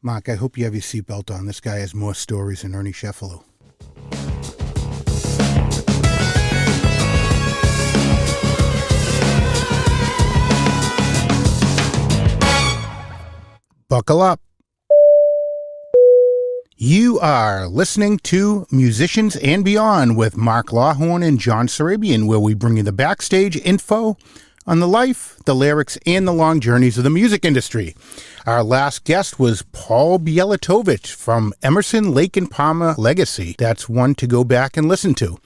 Mark, I hope you have your seatbelt on. This guy has more stories than Ernie Sheffalo. Buckle up. You are listening to Musicians and Beyond with Mark Lawhorn and John Sarabian, where we bring you the backstage info on the life, the lyrics, and the long journeys of the music industry. Our last guest was Paul Bielatovich from Emerson, Lake and Palmer Legacy. That's one to go back and listen to.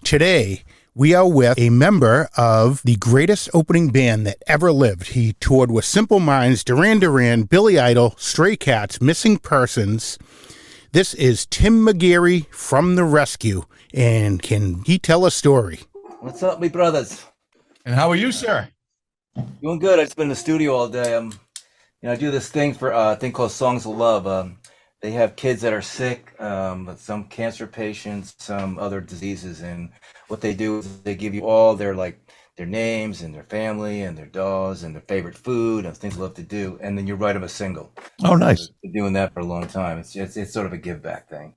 Today, we are with a member of the greatest opening band that ever lived. He toured with Simple Minds, Duran Duran, Billy Idol, Stray Cats, Missing Persons. This is Tim McGeary from The Rescue, and can he tell a story? What's up, me brothers? And how are you, sir? Doing good. I've just been in the studio all day. I do this thing for a thing called Songs of Love. They have kids that are sick, some cancer patients, some other diseases, and what they do is they give you all their names and their family and their dolls and their favorite food and things they love to do, and then you write them a single. Oh, nice. So been doing that for a long time. It's sort of a give back thing.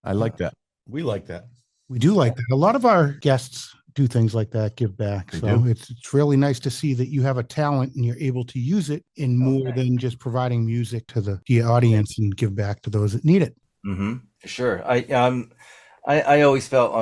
I like that. We like that. We do like that. A lot of our guests do things like that, give back. So it's really nice to see that you have a talent and you're able to use it in more than just providing music to the audience and give back to those that need it. Mm-hmm. For sure. I always felt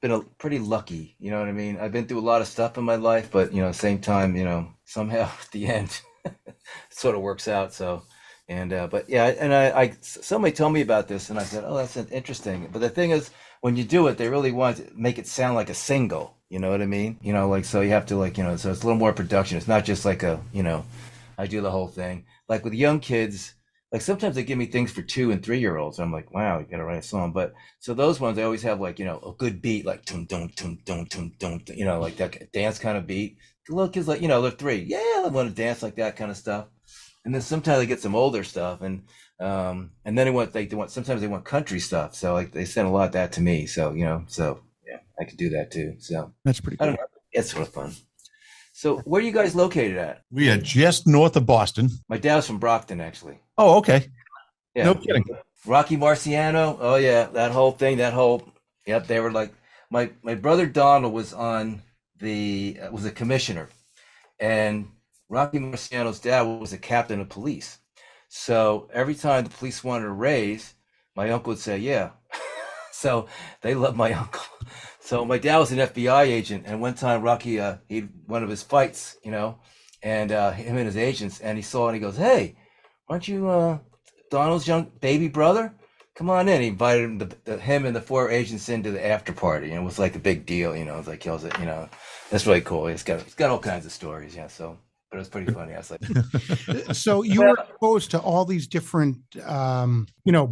been pretty lucky. You know what I mean? I've been through a lot of stuff in my life, but at the same time, somehow at the end, it sort of works out. So, but yeah, and I somebody told me about this, and I said, oh, that's interesting. But the thing is, when you do it, they really want to make it sound like a single. You know what I mean? So you have to so it's a little more production. It's not just like I do the whole thing. Like with young kids, like sometimes they give me things for 2 and 3 year olds. I'm like, wow, you got to write a song. But so those ones, I always have a good beat, like tum dum tum dum tum dum, like that dance kind of beat. The little kids, they're 3, yeah, I want to dance like that kind of stuff. And then sometimes they get some older stuff, and then sometimes they want country stuff. So they send a lot of that to me. So yeah, I could do that too. So that's pretty cool. I don't know. It's sort of fun. So where are you guys located at? We are just north of Boston. My dad's from Brockton, actually. Oh, okay. Yeah. No kidding. Rocky Marciano. Oh yeah, that whole thing. Yep. They were like my brother Donald was on was a commissioner, and Rocky Marciano's dad was a captain of police. So every time the police wanted a raise, my uncle would say, yeah. So they loved my uncle. So my dad was an FBI agent, and one time Rocky, one of his fights, and him and his agents, and he saw it, and he goes, hey, aren't you Donald's young baby brother? Come on in. He invited him and the 4 agents into the after party, and it was like a big deal, it was like, that's really cool. It's got all kinds of stories, yeah, so. But it was pretty funny. I was like, so you were exposed to all these different,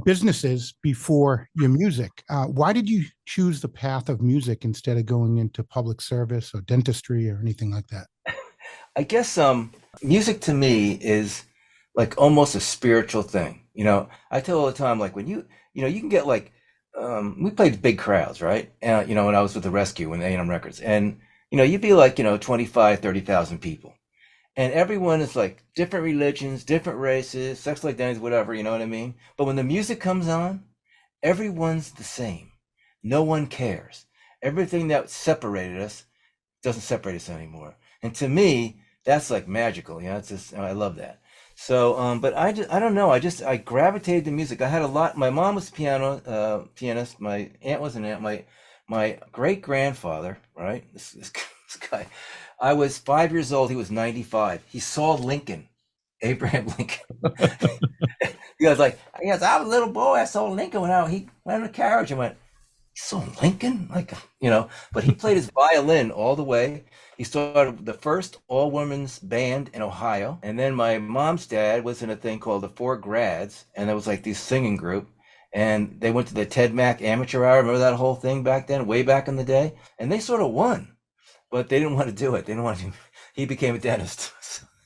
businesses before your music. Why did you choose the path of music instead of going into public service or dentistry or anything like that? I guess music to me is like almost a spiritual thing. I tell all the time, like when you can get we played big crowds, right? And, when I was with the Rescue and A&M Records, and, you'd be like, 25, 30,000 people. And everyone is like different religions, different races, sex identities, whatever, you know what I mean? But when the music comes on, everyone's the same. No one cares. Everything that separated us doesn't separate us anymore. And to me, that's like magical. It's just, I love that. So, but I don't know. I gravitated to music. I had a lot. My mom was a pianist. My aunt was an aunt. My great grandfather, right? This guy. I was 5 years old. He was 95. He saw Lincoln, Abraham Lincoln. He was like, yes, I was a little boy. I saw Lincoln he went in a carriage. I went, you saw Lincoln? But he played his violin all the way. He started the first all-women's band in Ohio. And then my mom's dad was in a thing called the Four Grads. And there was like this singing group. And they went to the Ted Mack Amateur Hour. Remember that whole thing back then, way back in the day? And they sort of won. But they didn't want to do it. They didn't want to. He became a dentist.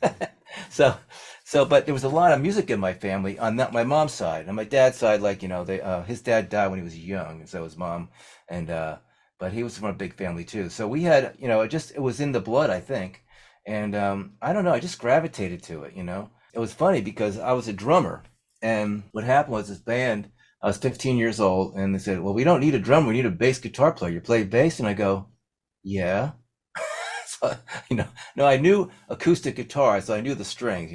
But there was a lot of music in my family on my mom's side. On my dad's side, his dad died when he was young, and so his mom, and but he was from a big family too. So we had, it was in the blood, I think. And I don't know, I just gravitated to it. It was funny because I was a drummer And what happened was this band, I was 15 years old, and they said, well, we don't need a drummer, we need a bass guitar player. You play bass? And I go, yeah. So, no, I knew acoustic guitar, so I knew the strings,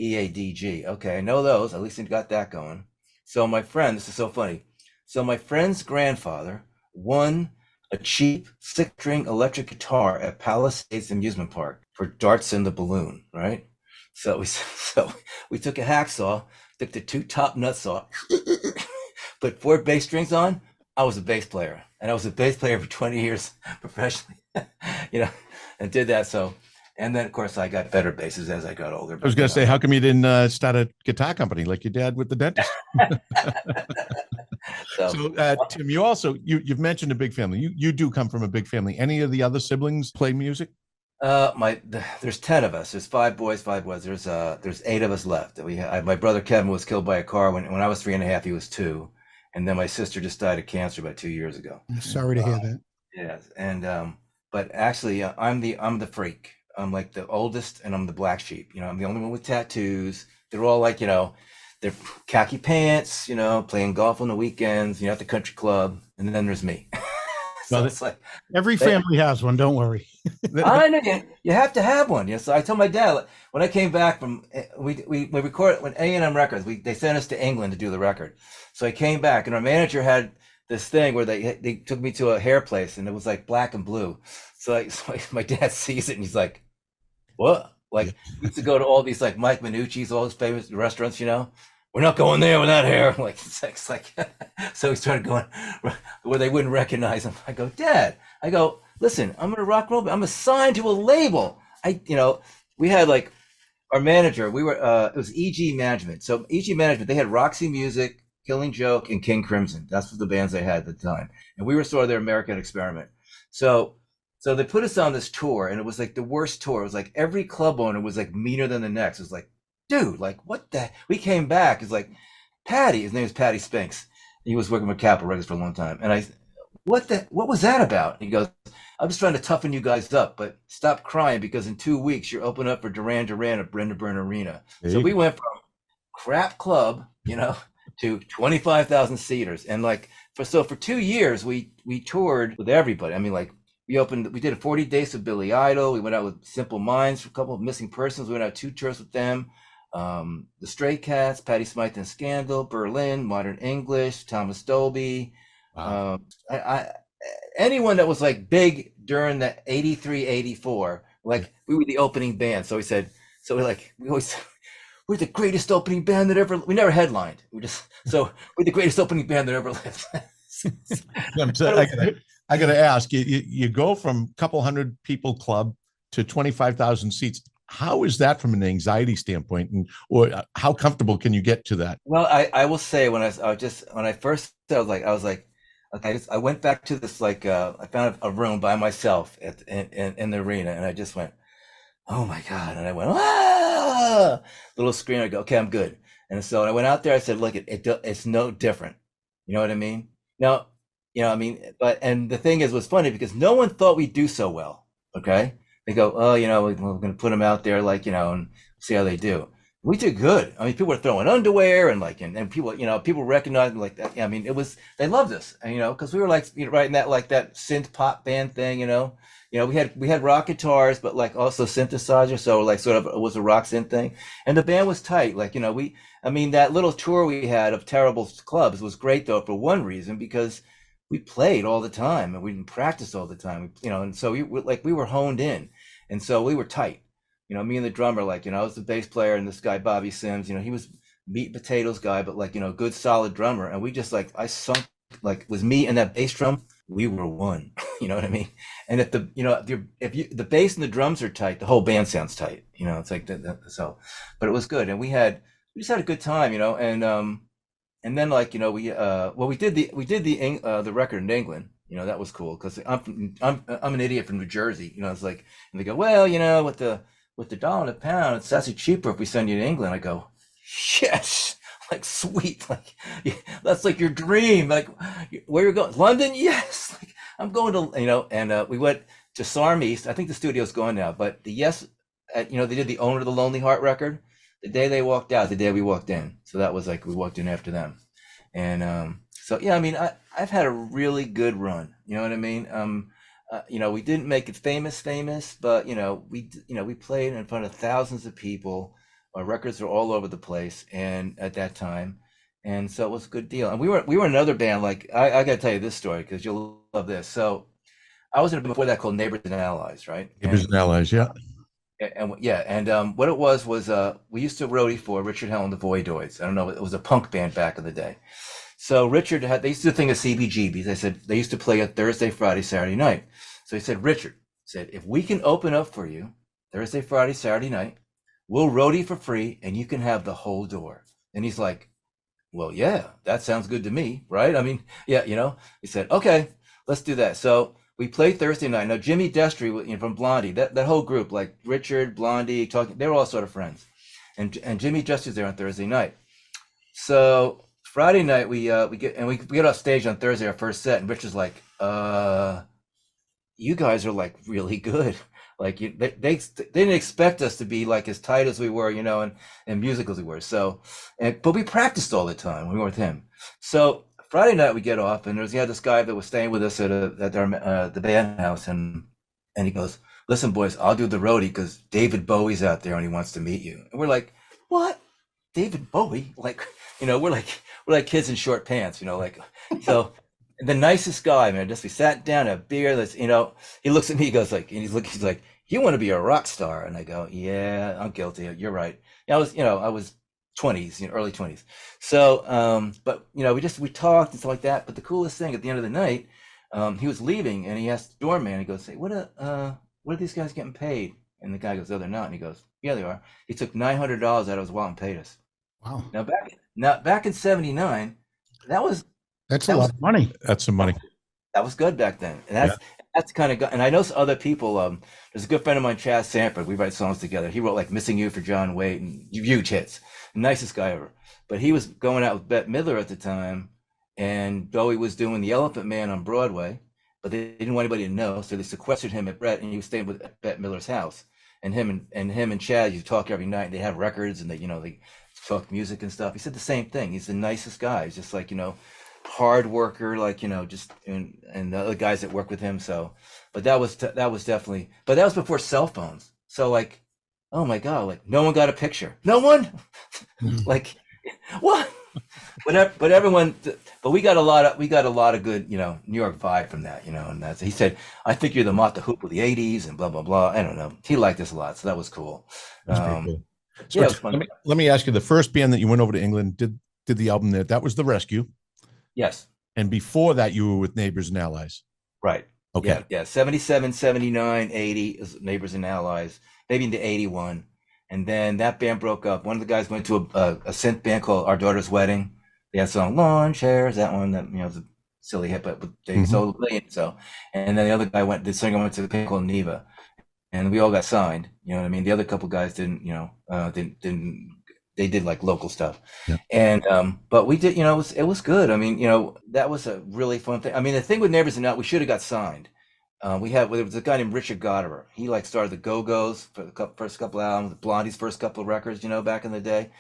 E, A, D, G. Okay, I know those. At least I got that going. So my friend, this is so funny. So my friend's grandfather won a cheap six-string electric guitar at Palisades Amusement Park for Darts in the Balloon, right? So we took a hacksaw, took the two top nuts off, put four bass strings on. I was a bass player, and I was a bass player for 20 years professionally, and did that. So, and then of course I got better basses as I got older. I was going to say, how come you didn't start a guitar company like your dad with the dentist? So, Tim, you've mentioned a big family. You do come from a big family. Any of the other siblings play music? There's 10 of us. There's five boys, five boys. There's eight of us left. My brother Kevin was killed by a car when I was 3.5. He was 2, and then my sister just died of cancer about 2 years ago. I'm sorry to hear that. Yes, and but actually, I'm the freak. I'm like the oldest, and I'm the black sheep. I'm the only one with tattoos. They're all like, they're khaki pants. Playing golf on the weekends. At the country club, and then there's me. So it's like every family has one. Don't worry. I know you have to have one. So I told my dad when I came back from we recorded when A&M Records. They sent us to England to do the record. So I came back, and our manager had this thing where they took me to a hair place, and it was like black and blue. So my dad sees it, and he's like, "What?" Like we used to go to all these like Mike Minucci's, all these famous restaurants. We're not going there with that hair. Like it's like so he started going where they wouldn't recognize him. I go, Dad. I go, listen, I'm gonna rock and roll. I'm assigned to a label. We had like our manager. We were it was EG Management. So EG Management, they had Roxy Music, Killing Joke, and King Crimson. That's what the bands they had at the time. And we were sort of their American experiment. So they put us on this tour, and it was like the worst tour. It was like every club owner was like meaner than the next. It was like, dude, like what the? We came back. It's like Patty. His name is Patty Spinks. He was working with Capitol Records for a long time. And what was that about? He goes, I'm just trying to toughen you guys up, but stop crying because in 2 weeks you're opening up for Duran Duran at Brenda Byrne Arena. So we went from crap club, to 25,000 seaters. And like for 2 years we toured with everybody. I mean, like we did a 40 Days of Billy Idol. We went out with Simple Minds for a couple of Missing Persons. We went out 2 tours with them. The Stray Cats, Patti Smythe and Scandal, Berlin, Modern English, Thomas Dolby. Wow. Anyone that was like big during the 83, 84, like we were the opening band. So we're the greatest opening band that ever, we never headlined. We're the greatest opening band that ever lived. I got to ask you go from a couple hundred people club to 25,000 seats. How is that from an anxiety standpoint, or how comfortable can you get to that? Well, I will say when I first I went back to this I found a room by myself in the arena, and I just went, oh my God, and I went little scream. I go, okay, I'm good. And so I went out there. I said, look, it's no different. You know what I mean? Now, and the thing was funny because no one thought we'd do so well. Okay. They go, oh, we're going to put them out there, and see how they do. We did good. I mean, people were throwing underwear and and people, people recognized like that. I mean, they loved us, because we were writing that that synth pop band thing, we had rock guitars, but also synthesizer. So sort of it was a rock synth thing, and the band was tight. That little tour we had of terrible clubs was great though for one reason, because we played all the time and we didn't practice all the time, and so we were honed in, and so we were tight. Me and the drummer, I was the bass player, and this guy Bobby Sims, he was meat and potatoes guy, but good solid drummer, and we just I sunk was me and that bass drum, we were one. You know what I mean? And if the bass and the drums are tight, the whole band sounds tight. It's like that. So, but it was good, and we just had a good time, and then we did the record in England. That was cool because I'm an idiot from New Jersey. It's and they go, well, with the dollar and a pound, it's actually cheaper if we send you to England. I go, yes, sweet, that's your dream. Where you're going? London? Yes. I'm going to, and we went to Sarm East. I think the studio's gone now, but the Yes, they did the Owner of the Lonely Heart record. the day they walked out, the day we walked in. So that was like we walked in after them. And so yeah, I mean, I've had a really good run. You know what I mean? We didn't make it famous, but we played in front of thousands of people. Our records are all over the place, and at that time, and so it was a good deal. And we were another band. Like I got to tell you this story because you'll love this. So I was in a band before that called Neighbors and Allies, right? Neighbors and allies, yeah. What it was we used to roadie for Richard Hell and the Voidoids. I don't know, it was a punk band back in the day. So they used to do a thing of CBGBs. They said they used to play a Thursday, Friday, Saturday night. So he said, Richard said, if we can open up for you Thursday, Friday, Saturday night, we'll roadie for free and you can have the whole door. And he's like, well, yeah, that sounds good to me, right? I mean, yeah, he said, okay, let's do that. So we played Thursday night. Now, Jimmy Destry from Blondie, that whole group, like Richard, Blondie, they were all sort of friends. And Jimmy Destry's there on Thursday night. So Friday night we get off stage on Thursday, our first set, and Richard's like, you guys are like really good. Like they didn't expect us to be like as tight as we were, and musical as we were. So, but we practiced all the time when we were with him. So Friday night we get off, and he had this guy that was staying with us at the band house, and he goes, listen, boys, I'll do the roadie because David Bowie's out there and he wants to meet you. And we're like, what? David Bowie? Like, we're like kids in short pants, like, so. The nicest guy, man. Just we sat down, a beer. He looks at me. He goes like, and he's like, you want to be a rock star? And I go, yeah, I'm guilty. You're right. Yeah, I was 20s, early 20s. So, but we talked and stuff like that. But the coolest thing at the end of the night, he was leaving and he asked the doorman. He goes, "Hey, what are these guys getting paid?" And the guy goes, "Oh, they're not." And he goes, "Yeah, they are." He took $900 out of his wallet and paid us. Wow. Now back in '79, that's a lot of money. That's some money. That was good back then. And that's kind of good. And I know some other people, there's a good friend of mine, Chaz Sanford. We write songs together. He wrote like Missing You for John Waite and huge hits. Nicest guy ever. But he was going out with Bette Midler at the time, and Bowie was doing The Elephant Man on Broadway, but they didn't want anybody to know. So they sequestered him at Brett, and he was staying at Bette Midler's house. And him and Chaz, you talk every night. They have records and they talk music and stuff. He said the same thing. He's the nicest guy. He's just like, hard worker, like just and the other guys that work with him. So, but that was definitely, but that was before cell phones. So like, oh my god, like no one got a picture. No one, like what? But everyone. But we got a lot of good, New York vibe from that, And that's he said, I think you're the Mott the Hoop of the '80s and blah blah blah. I don't know. He liked us a lot, so that was cool. That's pretty cool. So it was fun. Let me ask you: the first band that you went over to England did the album there? That was The Rescue. Yes. And before that, you were with Neighbors and Allies. Right. Okay. Yeah. 77, 79, 80 is Neighbors and Allies, maybe into 81. And then that band broke up. One of the guys went to a synth band called Our Daughter's Wedding. They had a song, Lawn Chairs, that one that, was a silly hit, but they sold a million. So, and then the other guy the singer went to the band called Neva. And we all got signed. You know what I mean? The other couple guys didn't, they did like local stuff. Yeah. And but we did, it was good. I mean, that was a really fun thing. I mean, the thing with Neighbors and Out, we should have got signed. There was a guy named Richard Goddard. He like started the Go-Go's for the first couple albums, Blondie's first couple of records, back in the day.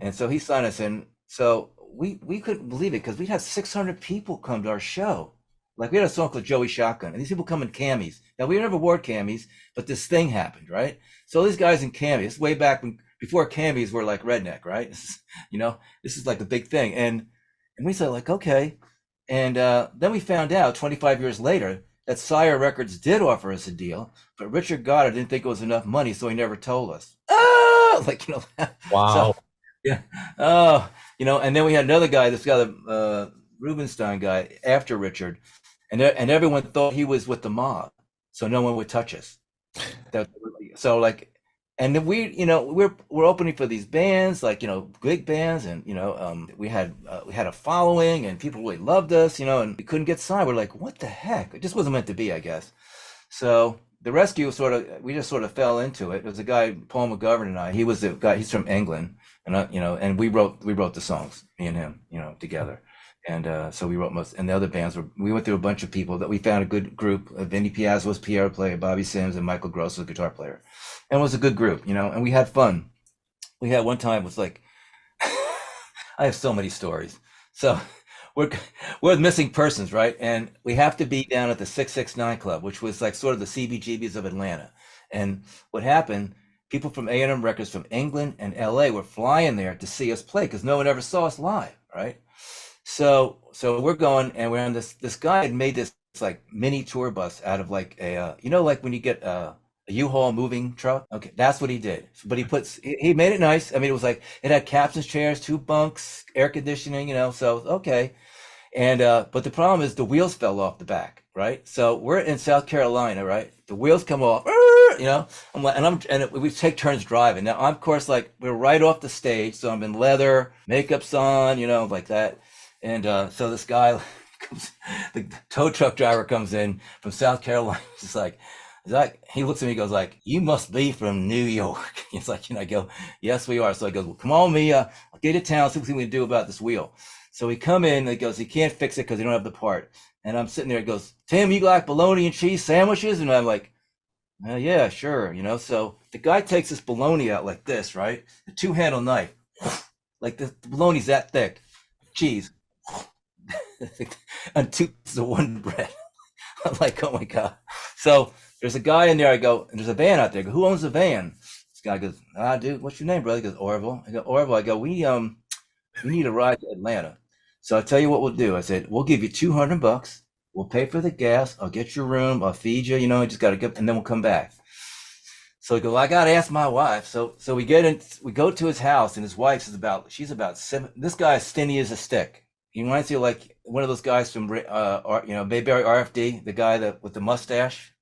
And so he signed us in. So we couldn't believe it because we had 600 people come to our show. Like we had a song called Joey Shotgun, and these people come in camis. Now we never wore camis, but this thing happened, right? So these guys in camis, way back before camis were like redneck, right? This is like a big thing. And we said like, okay. And then we found out 25 years later that Sire Records did offer us a deal, but Richard Goddard didn't think it was enough money, so he never told us. Wow. So, yeah. Oh, and then we had another guy, this guy, Rubenstein guy, after Richard, and everyone thought he was with the mob, so no one would touch us. So like, and then we're opening for these bands, like big bands, and we had a following, and people really loved us, and we couldn't get signed. We're like, what the heck? It just wasn't meant to be, I guess. So the Rescue we just sort of fell into it. It was a guy, Paul McGovern, and I. He was the guy. He's from England, and and we wrote the songs, me and him, together. And so we wrote and the other bands we went through a bunch of people that we found a good group. Vinny Piazza was piano player, Bobby Sims, and Michael Gross was guitar player. And it was a good group, and we had fun. we had one time, it was like, I have so many stories. So we're we're missing persons, right? And we have to be down at the 669 Club, which was like sort of the CBGBs of Atlanta. And what happened, people from A&M Records from England and LA were flying there to see us play because no one ever saw us live, right? So we're going, and we're on this guy had made this like mini tour bus out of like a like when you get a U-Haul moving truck. Okay, that's what he did. But he made it nice. I mean, it was like it had captain's chairs, two bunks, air conditioning, so okay. And but the problem is the wheels fell off the back, right? So we're in South Carolina, right? The wheels come off, I'm like, we take turns driving. Now I'm, of course, like we're right off the stage, so I'm in leather, makeup's on, like that. And so this guy comes, the tow truck driver comes in from South Carolina. He's like, he looks at me, goes like, "You must be from New York." He's like, I go, "Yes, we are." So I go, "Well, come on, Mia, I'll get to town, see what we can do about this wheel." So we come in, and he goes, "He can't fix it because they don't have the part." And I'm sitting there, he goes, "Tim, you like bologna and cheese sandwiches?" And I'm like, "Yeah, sure." So the guy takes this bologna out like this, right? A two-handle knife, like the bologna's that thick, cheese, and two pieces of one bread. I'm like, "Oh my God." So there's a guy in there. I go, and there's a van out there. I go, "Who owns the van?" This guy goes, "Dude, what's your name, brother?" He goes, "Orville." I go, "Orville." I go, we need a ride to Atlanta. So I'll tell you what we'll do. I said, "We'll give you $200. We'll pay for the gas. I'll get your room. I'll feed you. You just got to go, and then we'll come back." So I go, "Well, I got to ask my wife." So we go to his house, and his wife's she's about 7. This guy's skinny as a stick. He reminds you like one of those guys from Bayberry RFD, the guy with the mustache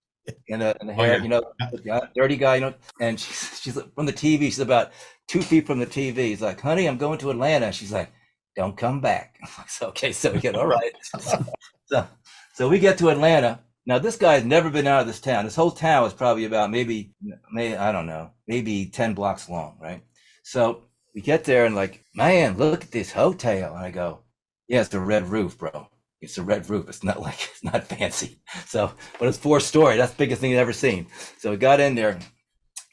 and the hair, the dirty guy, and she's from the TV. She's about 2 feet from the TV. He's like, "Honey, I'm going to Atlanta." She's like, "Don't come back." I'm like, "Okay." So we get, all right. So we get to Atlanta. Now this guy's never been out of this town. This whole town is probably about maybe I don't know, maybe 10 blocks long, right? So we get there and like, "Man, look at this hotel." And I go, "Yeah, it's the red roof, bro. It's a red roof. It's not fancy." So, but it's 4-story. That's the biggest thing I've ever seen. So we got in there.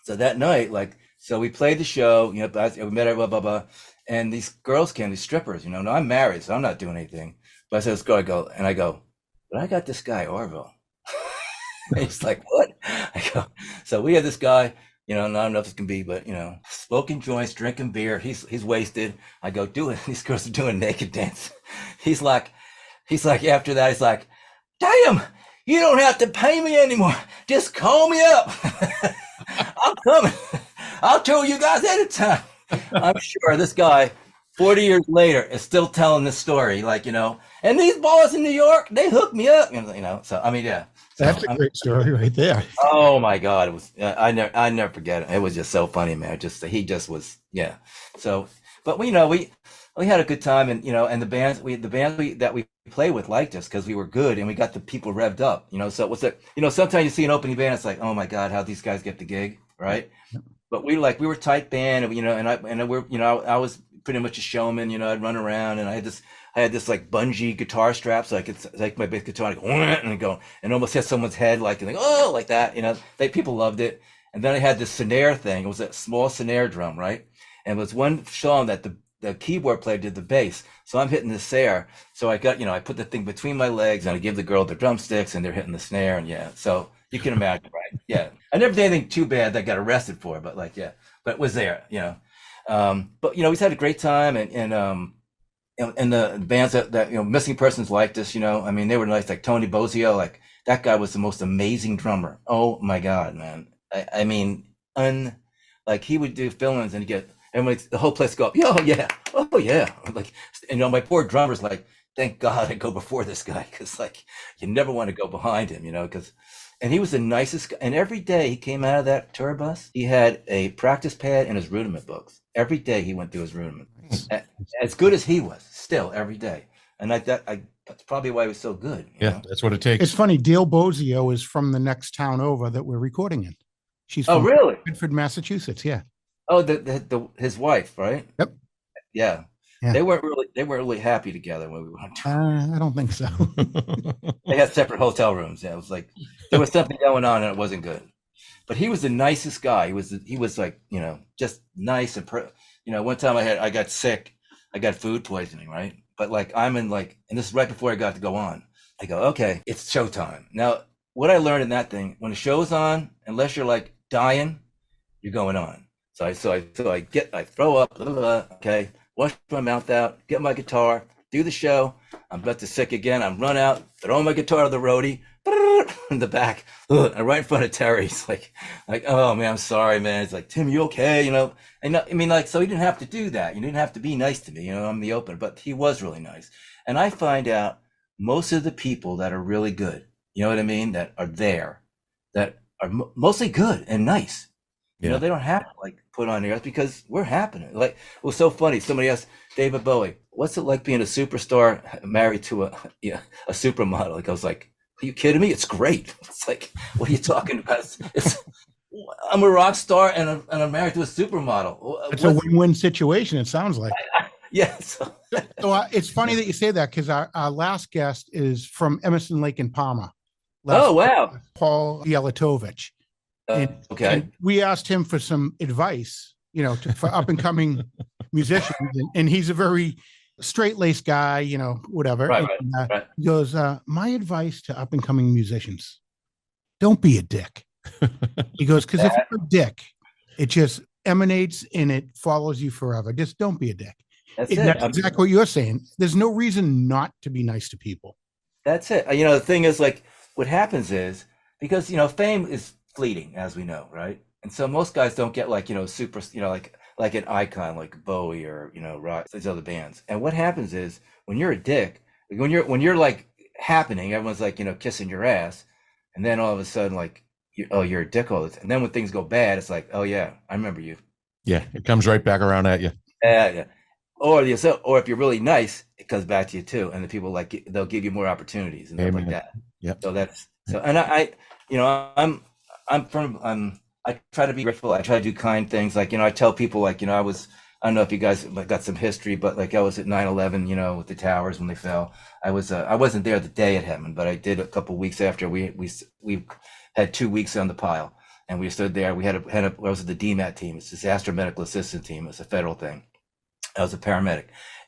So that night, so we played the show, we met her, blah, blah, blah. And these girls came, these strippers, now I'm married, so I'm not doing anything. But I said, "Let's go." I go, "But I got this guy, Orville." And he's like, "What?" I go, so we had this guy, not enough as can be, but, smoking joints, drinking beer. He's wasted. I go, "Do it." These girls are doing naked dance. He's like, after that, he's like, "Damn, you don't have to pay me anymore. Just call me up. I'm coming. I'll tell you guys anytime." I'm sure this guy, 40 years later, is still telling this story. "And these boys in New York, they hooked me up." So, I mean, yeah. So, That's a great story right there. Oh my God. It was, I never forget it. It was just so funny, man. He just was, yeah. So, but we had a good time, and, and the bands that we play with liked us because we were good and we got the people revved up, so it was sometimes you see an opening band, it's like, "Oh my God, how these guys get the gig." Right. But we were a tight band, I was pretty much a showman, I'd run around, and I had this like bungee guitar strap, so I could like my bass guitar and go and almost hit someone's head, like that, people loved it. And then I had this snare thing. It was a small snare drum, right? And it was one song that the keyboard player did the bass, so I'm hitting the snare. So I got, I put the thing between my legs, and I give the girl the drumsticks, and they're hitting the snare, and yeah. So you can imagine, right? Yeah. I never did anything too bad that I got arrested for, but but it was there, But we had a great time, and the bands that missing persons liked us, I mean, they were nice, like Tony Bozio, like that guy was the most amazing drummer. Oh my God, man. I mean, like he would do fill-ins and the whole place go up, "Oh yeah, oh yeah." Like, my poor drummer's like, "Thank God I go before this guy," because you never want to go behind him, and he was the nicest guy. And every day he came out of that tour bus, he had a practice pad and his rudiment books. Every day he went through his rudiment, as good as he was, still every day. And that's probably why he was so good. Yeah, that's what it takes. It's funny. Dale Bozio is from the next town over that we're recording in. She's from really? Bedford, Massachusetts. Yeah. Oh, his wife, right? Yep. Yeah. Yeah. They weren't really happy together when we went to. I don't think so. They had separate hotel rooms. Yeah, it was like there was something going on and it wasn't good. But he was the nicest guy. He was like, just nice one time I got sick. I got food poisoning, right? But like and this is right before I got to go on. I go, okay, it's showtime. Now, what I learned in that thing, when the show's on, unless you're like dying, you're going on. I throw up, blah, blah, blah, okay, wash my mouth out, get my guitar, do the show. I'm about to sick again. I'm run out, throw my guitar to the roadie, in the back, and right in front of Terry. He's like, oh man, I'm sorry, man. It's like, Tim, you okay? And I mean, like, so he didn't have to do that. You didn't have to be nice to me. I'm the open, but he was really nice. And I find out most of the people that are really good, you know what I mean, that are there, that are mostly good and nice. Yeah. They don't have to like put on airs because we're happening. Like, it was so funny. Somebody asked David Bowie, "What's it like being a superstar married to a supermodel?" Like, I was like, "Are you kidding me? It's great." It's like, what are you talking about? I'm a rock star and I'm married to a supermodel. It's a win-win situation. It sounds like. Yes. So it's funny that you say that because our last guest is from Emerson, Lake and Palmer. Oh wow, Paul Yelatovich. Okay. And we asked him for some advice, for up and coming musicians, and he's a very straight-laced guy, whatever. Right, and, right. He goes, my advice to up and coming musicians: don't be a dick. He goes, because if you're a dick, it just emanates and it follows you forever. Just don't be a dick. That's exactly what you're saying. There's no reason not to be nice to people. That's it. The thing is, like, what happens is because fame is fleeting, as we know, right? And so most guys don't get like super, like an icon like Bowie or rock, these other bands. And what happens is when you're a dick, when you're like happening, everyone's like kissing your ass, and then all of a sudden like you're a dick all the time. And then when things go bad, it's like, oh yeah, I remember you. Yeah, it comes right back around at you. Yeah. Or if you're really nice, it comes back to you too, and the people like they'll give you more opportunities and stuff like that. Yeah. So and I try to be grateful. I try to do kind things. Like, I tell people like, I don't know if you guys got some history, but like I was at 9/11, with the towers when they fell. I wasn't there the day it happened, but I did a couple of weeks after. We had 2 weeks on the pile, and we stood there. We I was at the DMAT team. It's Disaster Medical Assistance Team. It's a federal thing. I was a paramedic.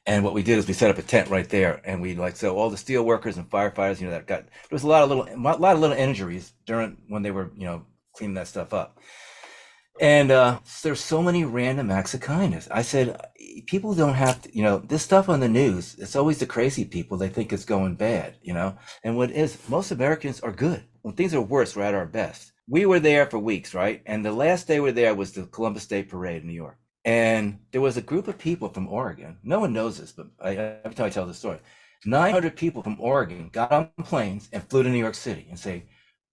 And what we did is we set up a tent right there, and so all the steel workers and firefighters, there was a lot of little injuries during when they were, cleaning that stuff up. And there's so many random acts of kindness. I said, people don't have to, this stuff on the news, it's always the crazy people. They think it's going bad, and most Americans are good. When things are worse, we're at our best. We were there for weeks, right? And the last day we were there was the Columbus Day Parade in New York. And there was a group of people from Oregon. No one knows this, but every time I tell the story, 900 people from Oregon got on planes and flew to New York City and say,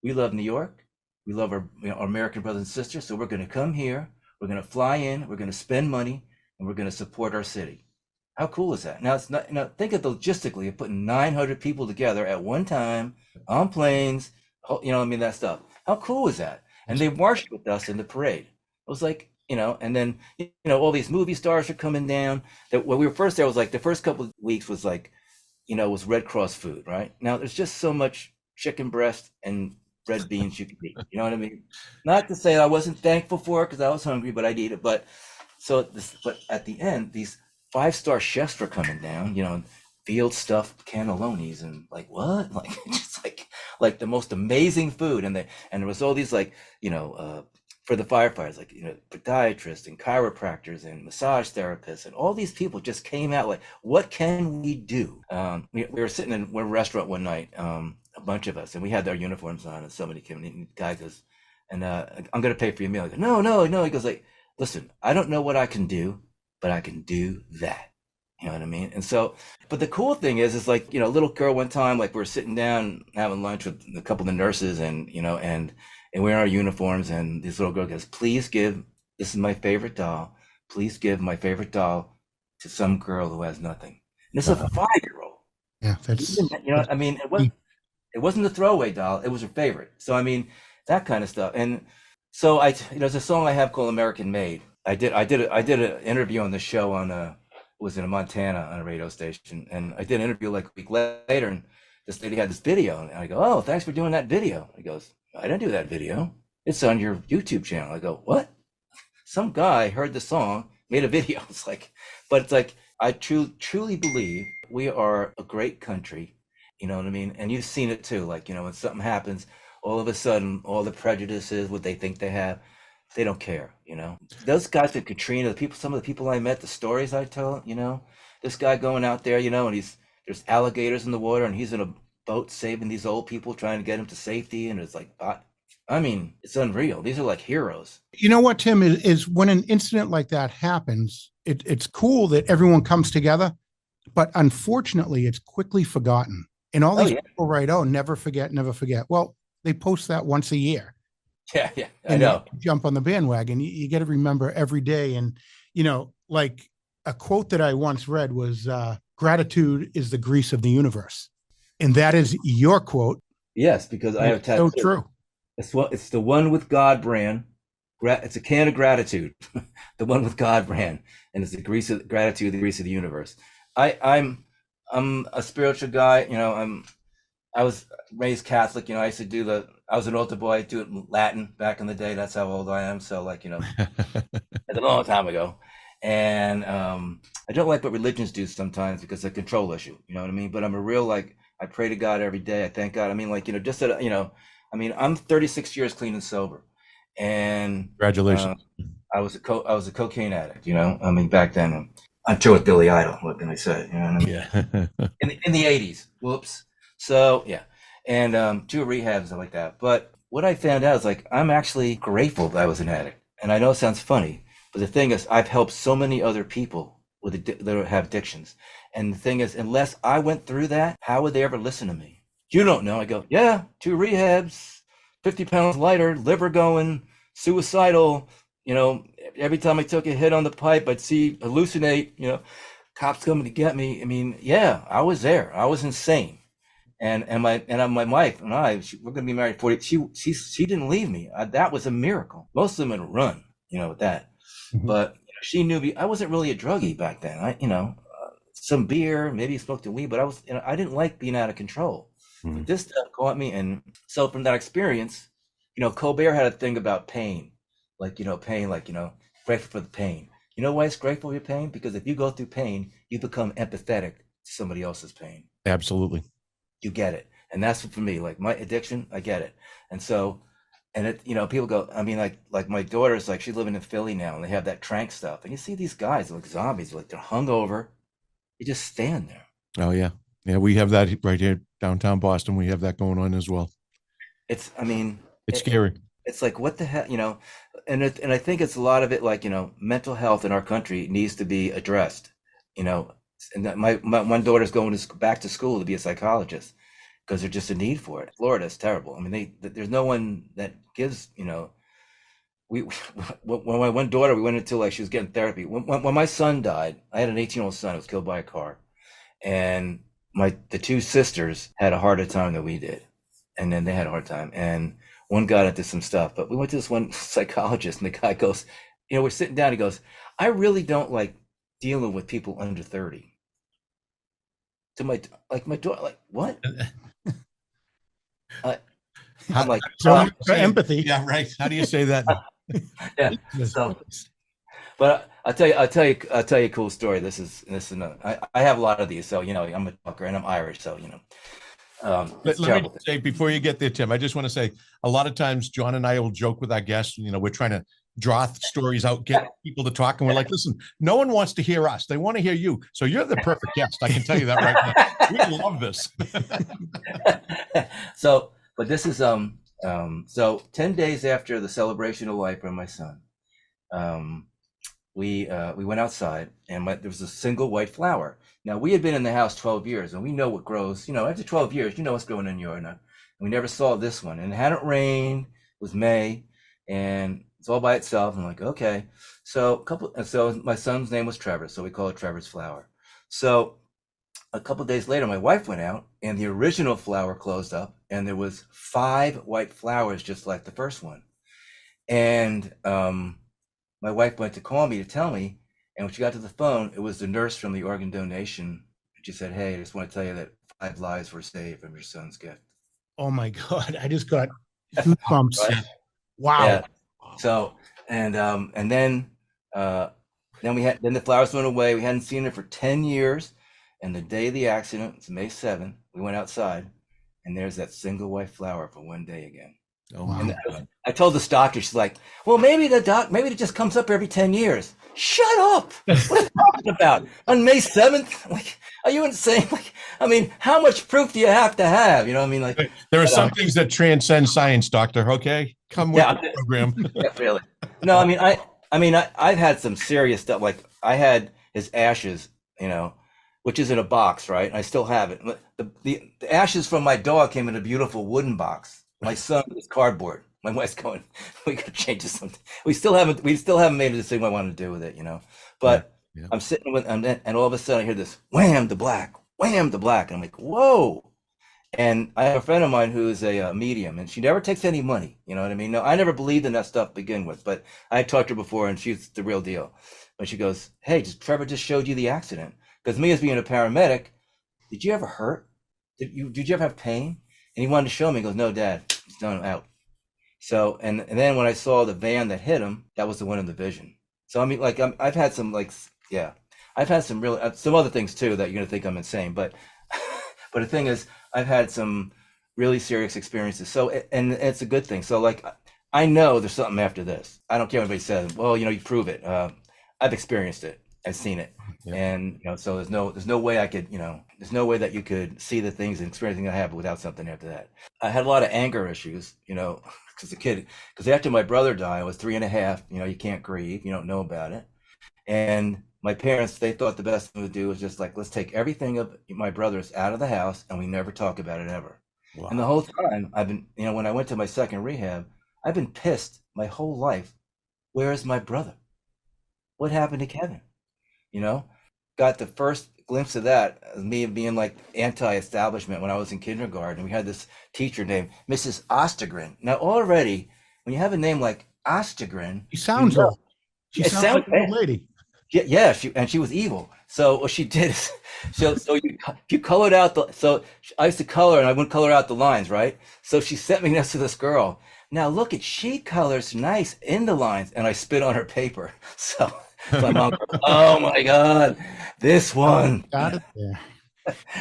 we love New York. We love our American brothers and sisters. So we're going to come here. We're going to fly in. We're going to spend money, and we're going to support our city. How cool is that? Now, it's not, think of logistically of putting 900 people together at one time on planes, that stuff. How cool is that? And they marched with us in the parade. It was like, and then, all these movie stars are coming down. That when we were first there was like the first couple of weeks was like, was Red Cross food, right? Now there's just so much chicken breast and red beans you can eat. You know what I mean? Not to say I wasn't thankful for it because I was hungry, but I'd eat it. But at the end, these 5-star chefs were coming down, field stuffed cannellonis and like what? Like just like the most amazing food. And there was all these like, for the firefighters, like, podiatrists and chiropractors and massage therapists, and all these people just came out like, what can we do? We were sitting in one restaurant one night, a bunch of us, and we had our uniforms on, and somebody came in, and the guy goes, and I'm going to pay for your meal. I go, no. He goes like, listen, I don't know what I can do, but I can do that. You know what I mean? And so, but the cool thing is like, a little girl one time, like we were sitting down having lunch with a couple of the nurses and we're in our uniforms, and this little girl goes, this is my favorite doll. Please give my favorite doll to some girl who has nothing. And it's a 5-year-old. Yeah. It wasn't a throwaway doll. It was her favorite. So, that kind of stuff. And so there's a song I have called American Made. I did an interview on the show was in Montana on a radio station. And I did an interview like a week later, and this lady had this video, and I go, oh, thanks for doing that video. He goes, I didn't do that video. it's on your YouTube channel. I go, what? Some guy heard the song, made a video. It's like, but it's like, I truly believe we are a great country. You know what I mean? And you've seen it too. Like, when something happens, all of a sudden, all the prejudices, what they think they have, they don't care. Those guys with Katrina, some of the people I met, the stories I tell, this guy going out there, and there's alligators in the water and he's in a boat saving these old people, trying to get them to safety. And it's like, I mean, it's unreal. These are like heroes. You know what, Tim, is when an incident like that happens, it's cool that everyone comes together, but unfortunately, it's quickly forgotten. And all these people write, oh, never forget, never forget. Well, they post that once a year. Yeah, I know. Jump on the bandwagon. You got to remember every day. And, like a quote that I once read was, gratitude is the grease of the universe. And that is your quote. Yes, because I have tattooed. So true. It's the One with God brand. It's a can of gratitude, the One with God brand, and it's the grease of gratitude, the grease of the universe. I'm a spiritual guy. I was raised Catholic. I used to I was an altar boy. I do it in Latin back in the day. That's how old I am. So it's a long time ago. And I don't like what religions do sometimes because it's a control issue. You know what I mean? But I'm a real, I pray to God every day. I thank God. I mean, just that, I'm 36 years clean and sober. And congratulations. I was a cocaine addict, back then. I'm sure with Billy Idol. What can I say? You know what I mean? Yeah. in the 80s. Whoops. So yeah. And 2 rehabs and like that. But what I found out is I'm actually grateful that I was an addict. And I know it sounds funny, but the thing is, I've helped so many other people that have addictions. And the thing is, unless I went through that, how would they ever listen to me? You don't know. I go, yeah, 2 rehabs, 50 pounds lighter, liver going, suicidal. Every time I took a hit on the pipe, I'd hallucinate, cops coming to get me. I mean, yeah, I was there. I was insane. And my wife and I, we're going to be married 40. She didn't leave me. That was a miracle. Most of them would run, with that. Mm-hmm. But she knew me. I wasn't really a druggie back then. Some beer, maybe smoked a weed, but I didn't like being out of control. Mm-hmm. But this stuff caught me. And so from that experience, Colbert had a thing about pain, grateful for the pain. You know why it's grateful for your pain? Because if you go through pain, you become empathetic to somebody else's pain. Absolutely. You get it. And that's for me, my addiction, I get it. And so, and it, people go, I mean, like my daughter's she's living in Philly now and they have that trank stuff. And you see these guys like zombies, they're hungover. You just stand there. Oh yeah. Yeah. We have that right here downtown Boston. We have that going on as well. It's scary. It's like, what the hell, and I think it's a lot of it, mental health in our country needs to be addressed, and that my one daughter's going back to school to be a psychologist because there's just a need for it. Florida's terrible. I mean, there's no one that gives, when my one daughter, we went into she was getting therapy. When my son died, I had an 18-year-old son who was killed by a car, and the 2 sisters had a harder time than we did, and then they had a hard time, and one got into some stuff. But we went to this one psychologist, and the guy goes, we're sitting down. He goes, I really don't like dealing with people under 30. To my daughter, what? I'm like, empathy. Yeah, right. How do you say that? Yeah. So, but I'll tell you a cool story. This is I have a lot of these. So I'm a talker and I'm Irish. So let me say before you get there, Tim, I just want to say a lot of times John and I will joke with our guests. We're trying to draw stories out, get people to talk, and we're like, listen, no one wants to hear us. They want to hear you. So you're the perfect guest. I can tell you that right now. We love this. So, but this is so 10 days after the celebration of life for my son, we went outside and there was a single white flower. Now we had been in the house 12 years and we know what grows, after 12 years, what's growing in your, and we never saw this one, and it hadn't rained. It was May and it's all by itself. I'm like, okay. So my son's name was Trevor. So we call it Trevor's flower. So a couple of days later, my wife went out and the original flower closed up and there was 5 white flowers, just like the first one. And, my wife went to call me to tell me. And when she got to the phone, it was the nurse from the organ donation. She said, hey, I just want to tell you that 5 lives were saved from your son's gift. Oh my God. I just got goosebumps. Right? Wow. Yeah. So, and then then the flowers went away. We hadn't seen her for 10 years. And the day of the accident, it's May 7th, we went outside and there's that single white flower for one day again. Oh, Wow. And I told this doctor, she's like, well, maybe it just comes up every 10 years. Shut up. What are you talking about? On May 7th? Like, are you insane? Like, I mean, how much proof do you have to have? You know what I mean? Like, there are some things that transcend science, doctor. Okay. Come with the program. Yeah, really. No, I mean, I've had some serious stuff. Like I had his ashes, you know, which is in a box, right? I still have it. The ashes from my dog came in a beautiful wooden box. My son is cardboard. My wife's going, we could change this something. We still haven't made a decision what I want to do with it, you know. But yeah. I'm sitting with, and all of a sudden I hear this wham the black, and I'm like, whoa. And I have a friend of mine who's a medium, and she never takes any money. You know what I mean? No, I never believed in that stuff to begin with, but I talked to her before, and she's the real deal. But she goes, "Hey, Trevor just showed you the accident." Because me as being a paramedic, did you ever hurt? Did you ever have pain? And he wanted to show me. He goes, "No, Dad, it's done out." So, and then when I saw the van that hit him, that was the one in the vision. So I mean, like I've had some I've had some real some other things too that you're gonna think I'm insane, but but the thing is, I've had some really serious experiences. So, and it's a good thing. So like, I know there's something after this. I don't care what anybody says. Well, you know, you prove it. I've experienced it. I've seen it. Yeah. And, you know, so there's no way I could, you know, there's no way that you could see the things and experience things I have without something after that. I had a lot of anger issues, you know, because after my brother died, I was 3.5, you know, you can't grieve, you don't know about it. And my parents, they thought the best thing to do was just like, let's take everything of my brother's out of the house and we never talk about it ever. Wow. And the whole time I've been, you know, when I went to my second rehab, I've been pissed my whole life. Where is my brother? What happened to Kevin? You know, got the first glimpse of that as me being like anti-establishment when I was in kindergarten. We had this teacher named Mrs. Ostergren. Now already, when you have a name like Ostergren, she sounds old. She sounds like an old lady. Yeah, she was evil. So what she did is, so you colored out so I used to color and I wouldn't color out the lines, right? So she sent me next to this girl. Now look at, she colors nice in the lines, and I spit on her paper. So my mom goes, oh my God, this one. Got it there.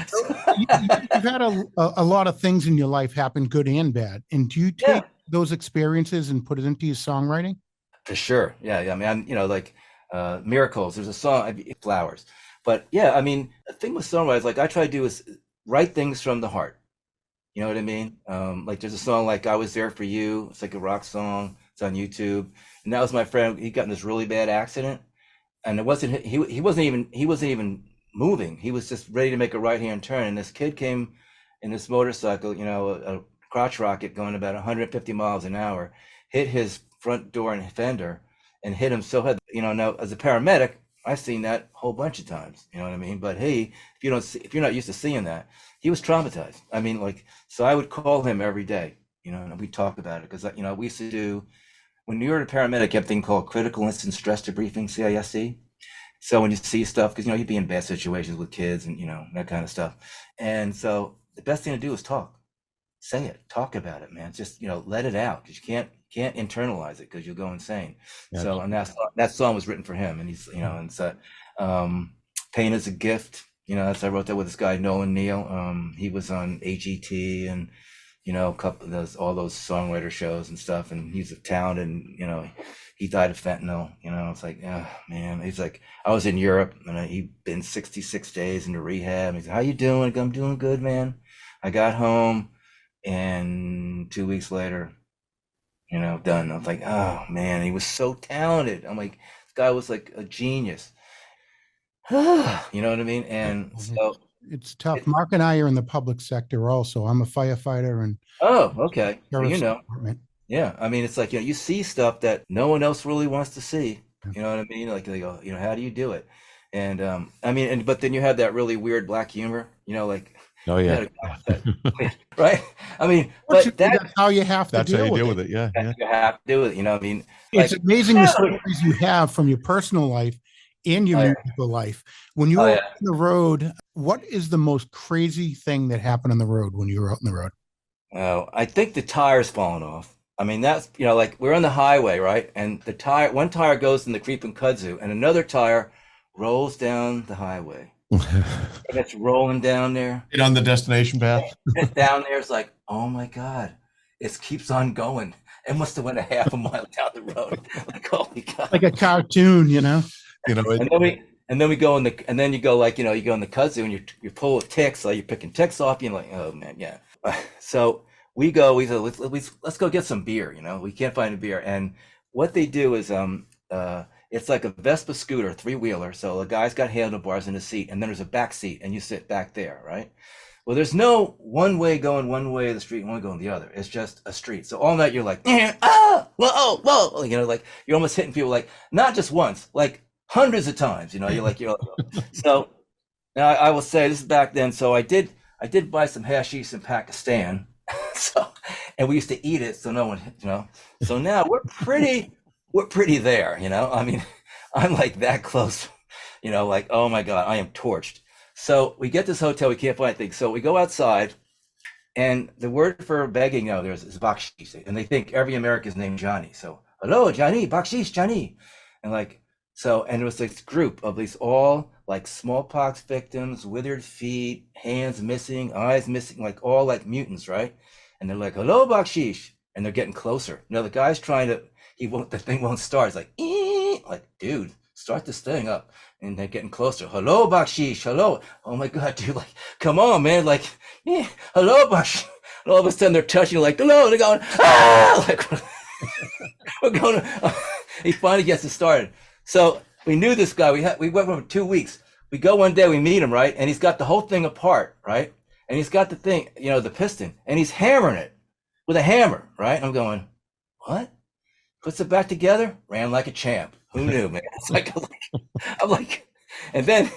So you've had a lot of things in your life happen, good and bad. And do you take those experiences and put it into your songwriting? For sure. Yeah. I mean, I'm, you know, like Miracles, there's a song, Flowers. But yeah, I mean, the thing with songwriters, like I try to do is write things from the heart. You know what I mean? Like there's a song like I Was There For You. It's like a rock song. It's on YouTube. And that was my friend. He got in this really bad accident. And it wasn't, he wasn't even moving. He was just ready to make a right-hand turn. And this kid came in this motorcycle, you know, a crotch rocket going about 150 miles an hour, hit his front door and fender and hit him so hard. You know, now as a paramedic, I've seen that a whole bunch of times, you know what I mean? But hey, if you're not used to seeing that, he was traumatized. I mean, like, so I would call him every day, you know, and we talk about it. Cause you know, we used to do, when you're a paramedic, you have a thing called critical incident stress debriefing, CISD. So when you see stuff, cause you know, you'd be in bad situations with kids and, you know, that kind of stuff. And so the best thing to do is talk, say it, talk about it, man. Just, you know, let it out. Cause you can't internalize it because you'll go insane. Yeah. So, and that song was written for him, and he's, you know, and so Pain is a Gift, you know, that's, I wrote that with this guy Nolan Neal. He was on AGT and, you know, all those songwriter shows and stuff, and he's a talented, and you know, he died of fentanyl. You know, it's like, oh man. He's like, I was in Europe and he'd been 66 days into rehab. He's like, how you doing? I'm doing good, man. I got home, and 2 weeks later, you know, done. I was like, oh man, he was so talented. I'm like, this guy was like a genius. You know what I mean? And so it's tough. Mark and I are in the public sector also. I'm a firefighter and okay. So, you know, yeah. I mean, it's like, you know, you see stuff that no one else really wants to see. You know what I mean? Like they go, you know, how do you do it? And I mean, but then you have that really weird black humor, you know, like, oh yeah, right. I mean, but that's how you have to. That's how you deal with it. Yeah, you have to do it. You know, I mean, it's like, amazing the stories you have from your personal life and your musical life. When you were on the road, what is the most crazy thing that happened on the road when you were out on the road? Oh, I think the tires falling off. I mean, that's, like we're on the highway, right? And one tire goes in the creeping kudzu, and another tire rolls down the highway. And it's rolling down there. Get on the destination path. It's down there. It's like, oh my God, it keeps on going. It must have went a half a mile down the road. Like, holy God. Like a cartoon, and then we go and then you go like, you go in the kudzu and you pull with ticks, like you're picking ticks off. You're like, oh man, yeah. So we said, let's go get some beer. We can't find a beer. And what they do is, it's like a Vespa scooter, 3-wheeler. So the guy's got handlebars in the seat, and then there's a back seat, and you sit back there, right? Well, there's no one way going one way of the street and one going the other. It's just a street. So all night you're like, whoa, like you're almost hitting people, like not just once, like hundreds of times. You're like. So now I will say, this is back then. So I did buy some hashish in Pakistan. And we used to eat it, so no one, So now we're pretty there, I mean, I'm like that close, like, oh my God, I am torched. So we get this hotel, we can't find anything. So we go outside, and the word for begging is bakshish. And they think every American's named Johnny. So, hello, Johnny, bakshish, Johnny. And and it was this group of these all like smallpox victims, withered feet, hands missing, eyes missing, like all like mutants, right? And they're like, hello, bakshish. And they're getting closer. The guy's trying to, the thing won't start. It's like, like, dude, start this thing up. And they're getting closer. Hello, bakshish, hello. Oh my God, dude, like, come on, man. Like, hello, bakshish. And all of a sudden they're touching, like, hello. They're going, like, we're going, he finally gets it started. So we knew this guy. We went for 2 weeks. We go one day, we meet him, right? And he's got the whole thing apart, right? And he's got the thing, the piston, and he's hammering it with a hammer, right? And I'm going, what? Puts it back together, ran like a champ. Who knew, man? It's like, I'm like, and then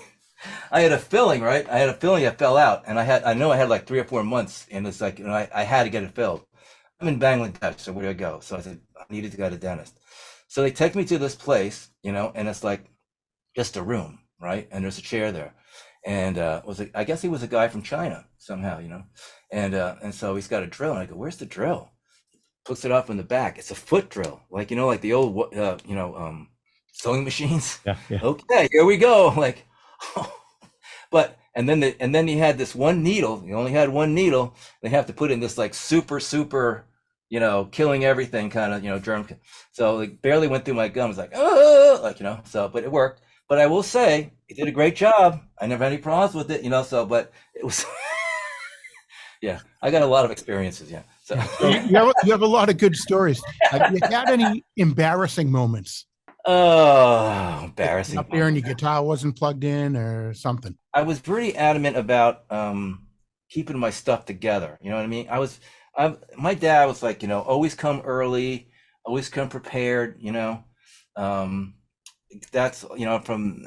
I had a feeling, right? I fell out, and I know I had like 3 or 4 months, and it's like, I had to get it filled. I'm in Bangladesh, so where do I go? So I said, I needed to go to the dentist. So they take me to this place, and it's like just a room, right? And there's a chair there. And I guess he was a guy from China somehow, and so he's got a drill, and I go, where's the drill? He puts it off in the back. It's a foot drill, like like the old sewing machines. Yeah. Okay, here we go. Like, but and then he had this one needle. He only had one needle. They have to put in this like super, killing everything kind of germ. So it barely went through my gums, like So, but it worked. But I will say, he did a great job. I never had any problems with it, so, but it was, yeah, I got a lot of experiences, yeah. So you have a lot of good stories. Have you had any embarrassing moments? Oh, embarrassing. Up there and your guitar wasn't plugged in or something. I was pretty adamant about keeping my stuff together. You know what I mean? My dad was like, always come early, always come prepared, that's from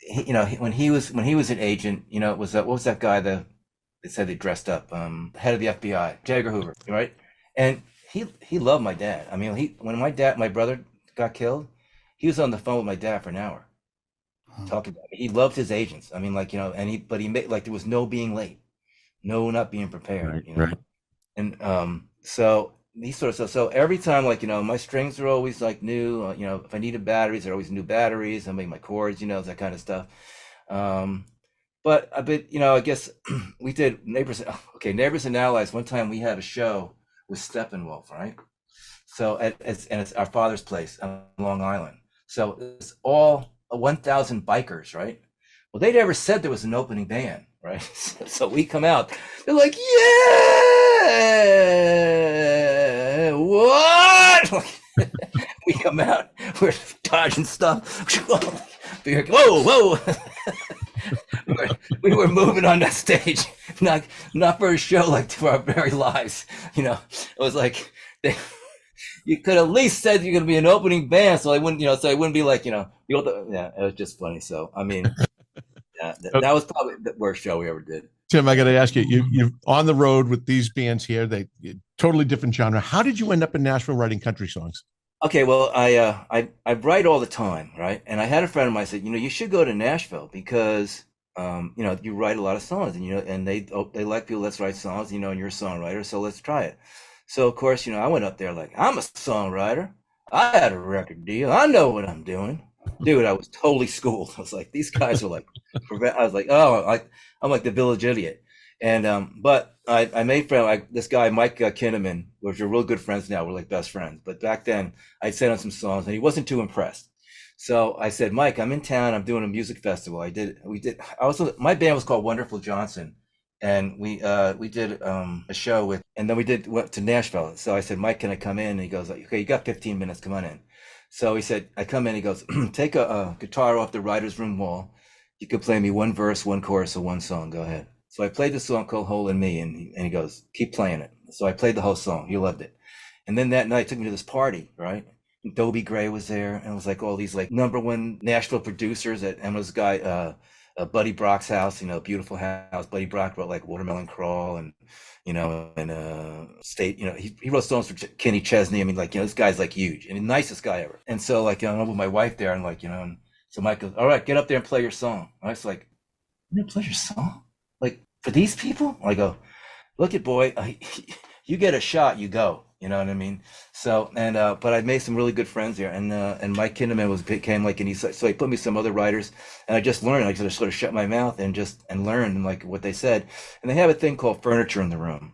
when he was an agent, it was what was that guy they said they dressed up, head of the FBI, J. Edgar Hoover, right? And he loved my dad. I mean, when my brother got killed, he was on the phone with my dad for an hour talking about it. He loved his agents. I mean, like, but he made, like, there was no being late, no not being prepared, right. And so these sort of stuff. So every time, like, my strings are always like new, if I needed batteries, they're always new batteries. I make my chords, that kind of stuff. But I guess we did Neighbors and Allies. One time we had a show with Steppenwolf, right? So it's our father's place on Long Island. So it's all 1,000 bikers, right? Well, they never said there was an opening band, right? So we come out, they're like, yeah, what? We come out, we're dodging stuff. Whoa. We were moving on that stage, not for a show, like for our very lives. It was like you could at least said you're gonna be an opening band, so I wouldn't, so I wouldn't be like, yeah, it was just funny. So I mean, yeah, that was probably the worst show we ever did. Tim, I got to ask you, you're on the road with these bands here, they totally different genre. How did you end up in Nashville writing country songs? Okay, well, I write all the time, right? And I had a friend of mine said, you should go to Nashville because, you write a lot of songs, and and they like people. Let's write songs, and you're a songwriter, so let's try it. So of course, I went up there like, I'm a songwriter. I had a record deal. I know what I'm doing. Dude, I was totally schooled. I was like, these guys are like, I was like, I'm like the village idiot. And but I made friends. This guy Mike Kinnaman, which are real good friends now. We're like best friends. But back then, I sent him some songs, and he wasn't too impressed. So I said, Mike, I'm in town. I'm doing a music festival. My band was called Wonderful Johnson, and we did a show and then went to Nashville. So I said, Mike, can I come in? And he goes, okay, you got 15 minutes. Come on in. So he said, I come in. He goes, take a guitar off the writer's room wall. You could play me one verse, one chorus, or one song. Go ahead. So I played the song called Hole in Me, and he goes, keep playing it. So I played the whole song. He loved it. And then that night took me to this party, right? And Dobie Gray was there, and it was like all these like #1 Nashville producers and this guy, Buddy Brock's house, beautiful house. Buddy Brock wrote like Watermelon Crawl and State, he wrote songs for Kenny Chesney. I mean, like, this guy's like huge and the nicest guy ever. And so like, I'm with my wife there, and like, and so Mike goes, all right, get up there and play your song. I was like, you're gonna play your song? Like, for these people? I go, look it, boy, you get a shot, you go. You know what I mean? So, but I made some really good friends there, and Mike Kinnaman became like, and so he put me some other writers, and I just learned. I just sort of shut my mouth and learned like what they said. And they have a thing called Furniture in the Room,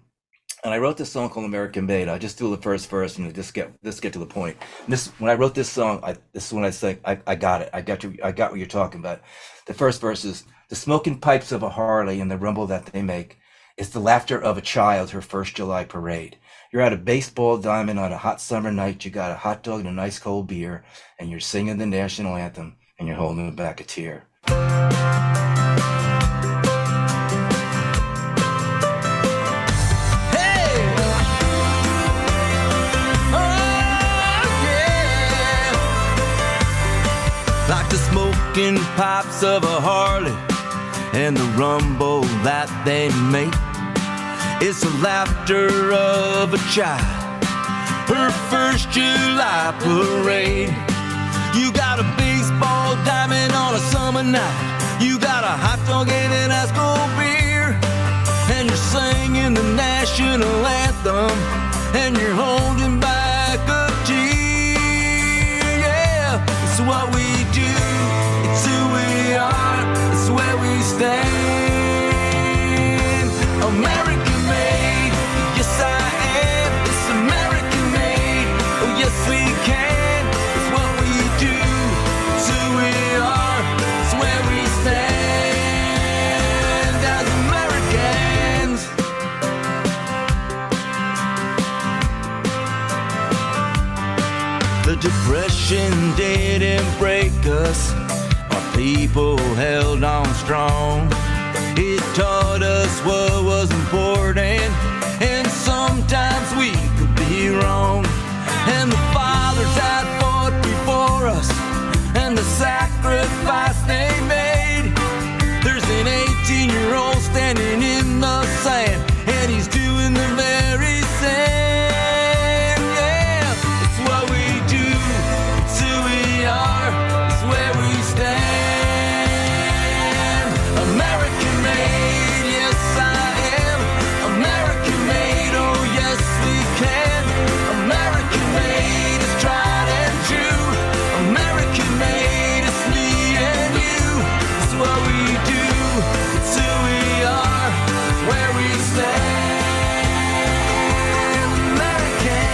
and I wrote this song called American Made. I just do the first verse and just get to the point. And when I wrote this song, this is when I say I got it. I got what you're talking about. The first verse is, the smoking pipes of a Harley and the rumble that they make is the laughter of a child, her first July parade. You're at a baseball diamond on a hot summer night. You got a hot dog and a nice cold beer, and you're singing the national anthem, and you're holding back a tear. Hey! Oh, yeah! Like the smoking pipes of a Harley and the rumble that they make. It's the laughter of a child, her first July parade. You got a baseball diamond on a summer night. You got a hot dog and an ice cold beer, and you're singing the national anthem, and you're holding back a tear. Yeah, it's what we do, it's who we are, it's where we stand. American made, yes I am. It's American made, oh yes we can. It's what we do, it's who we are, it's where we stand as Americans. The Depression didn't break us, our people held on strong. It taught us what was important, and sometimes we could be wrong. And the fathers that fought before us, and the sacrifice they made. There's an 18-year-old standing in the sand, and he's doing the very same. Yeah, it's what we do, it's who we are, it's where we stand. American made, yes I am. American made, oh yes we can. American made is tried and true. American made, it's me and you. It's what we do, it's who we are, it's where we stand. American.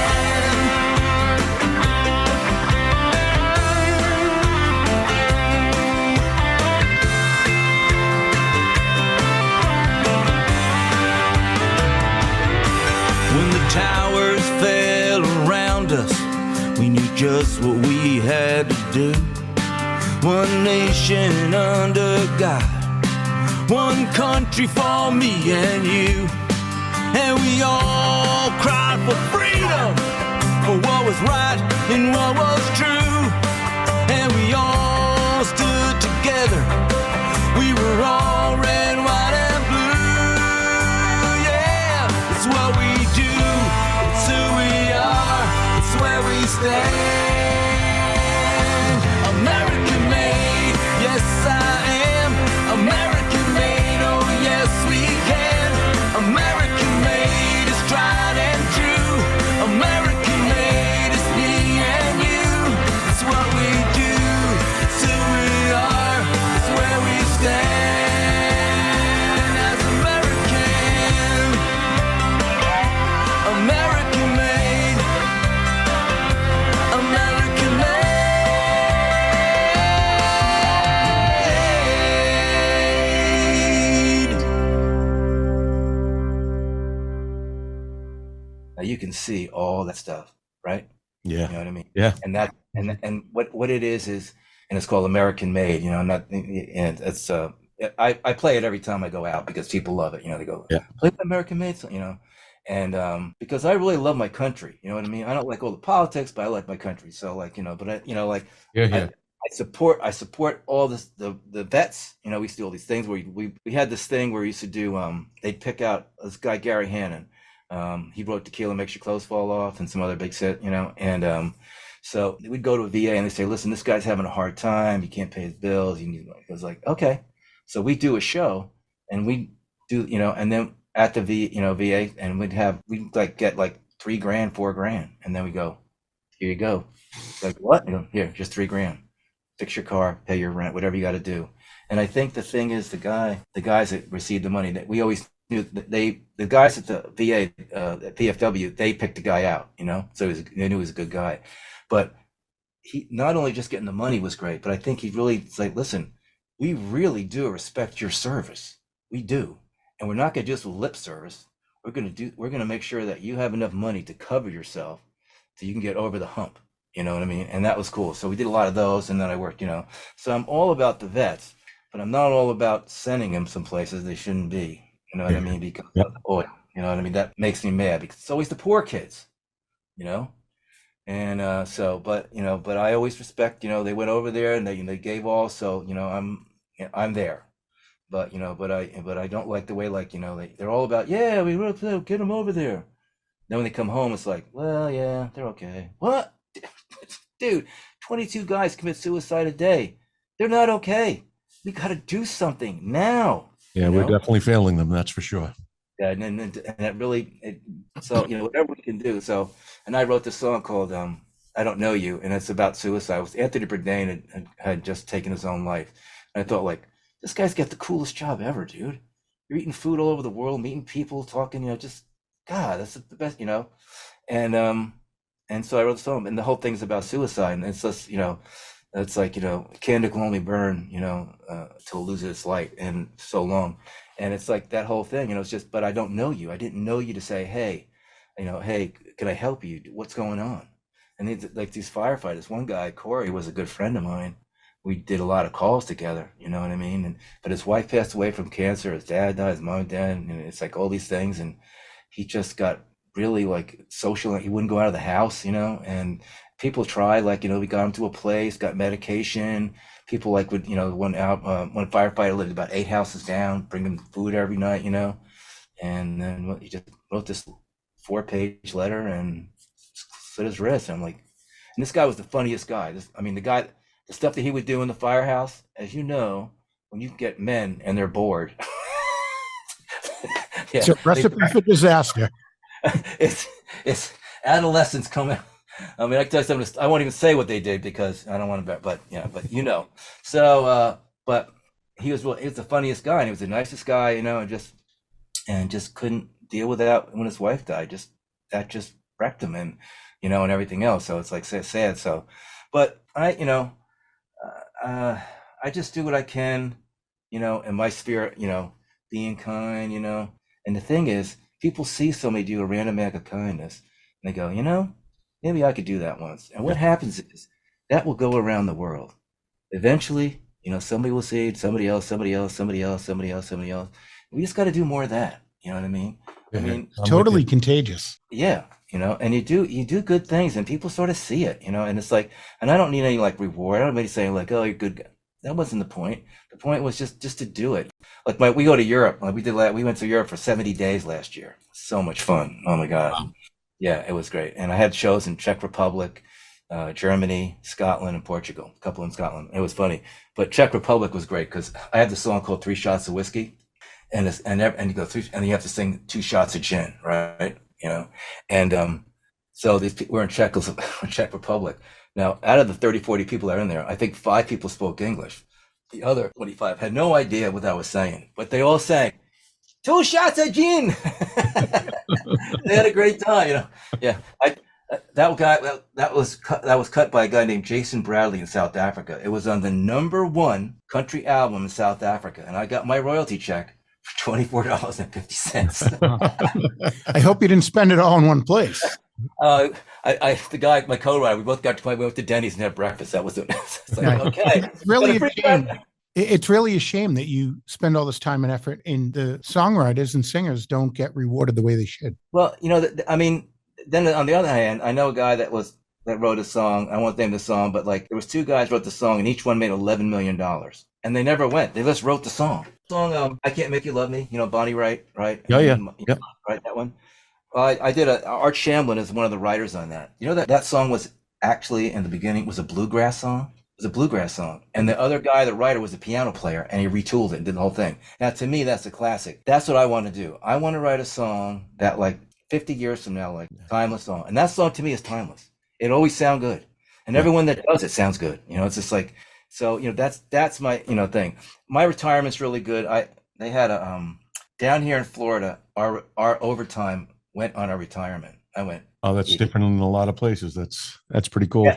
When the towers fell around us, we knew just what we had to do. One nation under God, one country for me and you. And we all cried for freedom, for what was right and what was true. And we all stood together, we were all red, white and blue. Yeah, it's what we do, it's who we are, it's where we stand. American made, yes I am. American made, oh yes we can. American made is tried and true. you can see all that stuff, right? Yeah. You know what I mean? Yeah. And that, and what it is, and it's called American Made, you know, and it's, I play it every time I go out because people love it. You know, they go, play American Made, you know, and because I really love my country, you know what I mean? I don't like all the politics, but I like my country. So like, you know, but I, you know, like, I support all this, the vets. You know, we used to do all these things where we had this thing where we used to do, they'd pick out this guy, Gary Hannon. He wrote Tequila Makes Your Clothes Fall Off and some other big shit, you know, and so we'd go to a VA and they say, listen, this guy's having a hard time. He can't pay his bills. You need, it was like, okay. So we do a show and we do, you know, and then at the VA, and we'd like get like $3 grand, $4 grand. And then we go, here you go. Like, what? You know, here, just $3 grand. Fix your car, pay your rent, whatever you got to do. And I think the thing is the guys that received the money, that we always knew that the guys at the VA, at PFW, they picked the guy out, you know, so they knew he was a good guy. But he not only just getting the money was great, but I think he really, it's like, listen, we really do respect your service. We do. And we're not going to just lip service. We're going to make sure that you have enough money to cover yourself so you can get over the hump. You know what I mean? And that was cool. So we did a lot of those, and then I worked, you know. So I'm all about the vets, but I'm not all about sending them some places they shouldn't be. You know what I mean? Because of oil. You know what I mean? That makes me mad because it's always the poor kids, you know. And so, but you know, but I always respect. You know, they went over there and they gave all. So you know, I'm there. But you know, but I don't like the way, like, you know, they're all about, yeah, we will get them over there. Then when they come home, it's like, well, yeah, they're okay. What? Dude, 22 guys commit suicide a day. They're not okay. We got to do something now. Yeah, we're definitely failing them. That's for sure. Yeah, and that really, so, you know, whatever we can do. So, and I wrote this song called I Don't Know You, and it's about suicide. It was Anthony Bourdain had just taken his own life. And I thought, like, this guy's got the coolest job ever, dude. You're eating food all over the world, meeting people, talking, you know, just, God, that's the best, you know. And so I wrote the song, and the whole thing's about suicide. And it's just, you know, it's like, you know, a candle can only burn, you know, till it loses its light, and so long. And it's like that whole thing, you know, it's just, but I don't know you. I didn't know you to say, hey, you know, hey, can I help you? What's going on? And it's like these firefighters, one guy, Corey, was a good friend of mine. We did a lot of calls together, you know what I mean? But his wife passed away from cancer. His dad died, his mom died, and it's like all these things. And he just got really like social. He wouldn't go out of the house, you know, and people tried, like, you know, we got him to a place, got medication. People like would, you know, one firefighter lived about 8 houses down, bring him food every night, you know. And then he just wrote this 4-page letter and slit his wrist. And I'm like, and this guy was the funniest guy. The stuff that he would do in the firehouse, as you know, when you get men and they're bored. Yeah, it's a recipe for disaster. It's adolescents coming. I mean, I can tell you something. I won't even say what they did because I don't want to. But yeah, but you know. So, but he was the funniest guy, and he was the nicest guy, you know, and just couldn't deal with that when his wife died. That just wrecked him, and you know, and everything else. So it's like sad. So, but I just do what I can, you know, in my sphere, you know, being kind, you know. And the thing is, people see somebody do a random act of kindness, and they go, you know, maybe I could do that once. And what happens is that will go around the world. Eventually, you know, somebody will see it, somebody else. We just got to do more of that. You know what I mean? I mean, totally contagious. Yeah. You know, and you do good things, and people sort of see it, you know, and it's like, and I don't need any like reward. I don't need saying like, oh, you're a good guy. That wasn't the point. The point was just to do it. Like we go to Europe. Like we went to Europe for 70 days last year. So much fun. Oh my God. Wow. Yeah, it was great. And I had shows in Czech Republic, Germany, Scotland, and Portugal. A couple in Scotland. It was funny. But Czech Republic was great because I had this song called 3 Shots of Whiskey, and you go 3, and you have to sing 2 shots of gin, right? You know, and so these people, we're in Czech Republic. Now, out of the 30, 40 people that are in there, I think 5 people spoke English. The other 25 had no idea what I was saying, but they all sang 2 shots of gin. They had a great time, you know. Yeah, that was cut by a guy named Jason Bradley in South Africa. It was on the #1 country album in South Africa, and I got my royalty check for $24.50. I hope you didn't spend it all in one place. The guy, my co-writer, we both got to the point, we went to Denny's and had breakfast. That was it. It's like, okay. It's really a shame. It's really a shame that you spend all this time and effort and the songwriters and singers don't get rewarded the way they should. Well, I mean, then on the other hand, I know a guy that wrote a song. I won't name the song, but like there was two guys wrote the song and each one made $11 million. And they never went. They just wrote the song. I Can't Make You Love Me, Bonnie Wright, right? Yeah. Right, that one. Well, I did Art Shamblin is one of the writers on that. You know that song was actually in the beginning was a bluegrass song. It was a bluegrass song. And the other guy, the writer, was a piano player and he retooled it and did the whole thing. Now, to me, that's a classic. That's what I want to do. I want to write a song that like 50 years from now, like timeless song. And that song to me is timeless. It always sounds good. And everyone that does it sounds good. It's just like, so, that's my, thing. My retirement's really good. They had down here in Florida, our overtime went on our retirement. I went. Oh, that's different in a lot of places. That's pretty cool.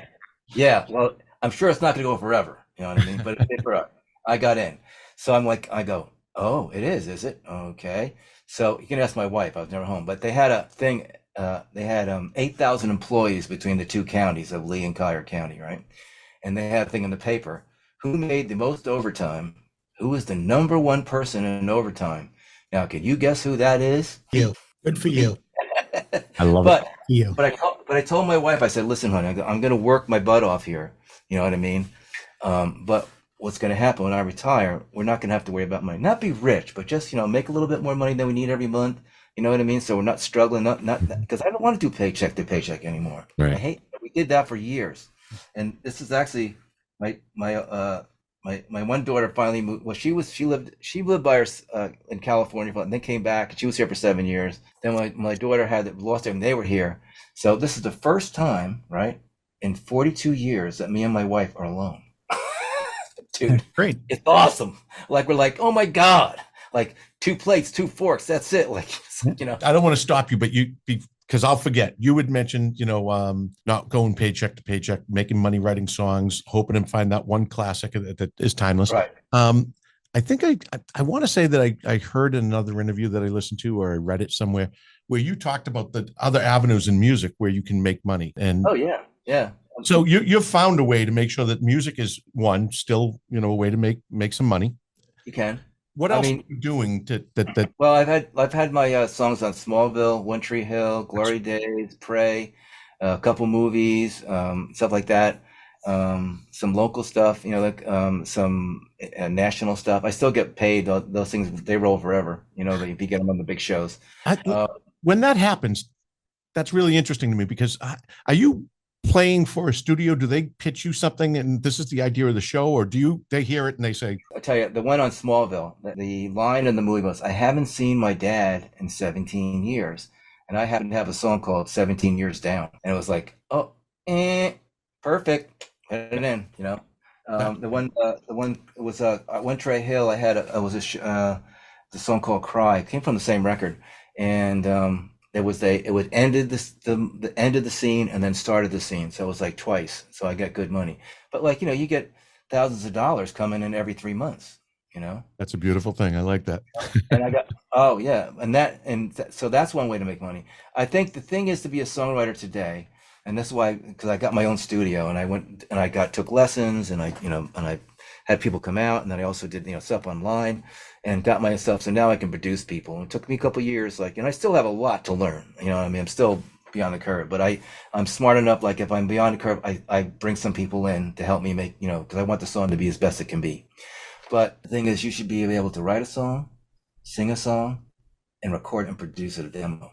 Yeah. Well, I'm sure it's not going to go forever. You know what I mean? But it did forever. I got in. So I go, oh, it is it? Okay. So you can ask my wife. I was never home. But they had a thing. They had 8,000 employees between the two counties of Lee and Cuyahoga County, right? And they had a thing in the paper. Who made the most overtime? Who was the number one person in overtime? Now, can you guess who that is? You. Good for you. I love it. You. But I told my wife, I said, listen, honey, I'm going to work my butt off here. You know what I mean? But what's going to happen when I retire, we're not going to have to worry about money. Not be rich, but just, make a little bit more money than we need every month. You know what I mean? So we're not struggling, not because I don't want to do paycheck to paycheck anymore. Right. We did that for years. And this is actually my one daughter finally moved. Well, she lived by her in California, and then came back. And she was here for 7 years. Then my daughter had lost them. They were here. So this is the first time, right, in 42 years that me and my wife are alone. Dude, great! It's awesome. Like we're like, oh my God, like 2 plates, 2 forks. That's it. Like, I don't want to stop you, but because I'll forget. You had mentioned, not going paycheck to paycheck, making money writing songs, hoping to find that one classic that is timeless. Right. I think I want to say that I heard in another interview that I listened to or I read it somewhere where you talked about the other avenues in music where you can make money. And oh yeah. So you've found a way to make sure that music is still, a way to make some money. You can. What else are you doing that? Well, I've had my songs on Smallville, One Tree Hill, Glory Days, Pray, a couple movies, stuff like that. Some local stuff, some national stuff. I still get paid. Those things, they roll forever. If you get them on the big shows. When that happens, that's really interesting to me because are you playing for a studio? Do they pitch you something and this is the idea of the show, or they hear it and they say? I'll tell you, the one on Smallville, the line in the movie was, I haven't seen my dad in 17 years. And I happen to have a song called 17 Years Down. And it was like, oh, perfect. Put it in, the one was One Tree Hill. I had the song called Cry. It came from the same record. And it would ended the end of the scene and then started the scene. So it was like twice. So I got good money. But you get thousands of dollars coming in every 3 months, That's a beautiful thing. I like that. And I got, so that's one way to make money. I think the thing is to be a songwriter today. And that's why, because I got my own studio and I went and I took lessons and I had people come out, and then I also did, stuff online and got myself. So now I can produce people. And it took me a couple of years, and I still have a lot to learn. I'm still beyond the curve, but I'm smart enough. Like if I'm beyond the curve, I bring some people in to help me make, because I want the song to be as best it can be. But the thing is, you should be able to write a song, sing a song, and record and produce it a demo.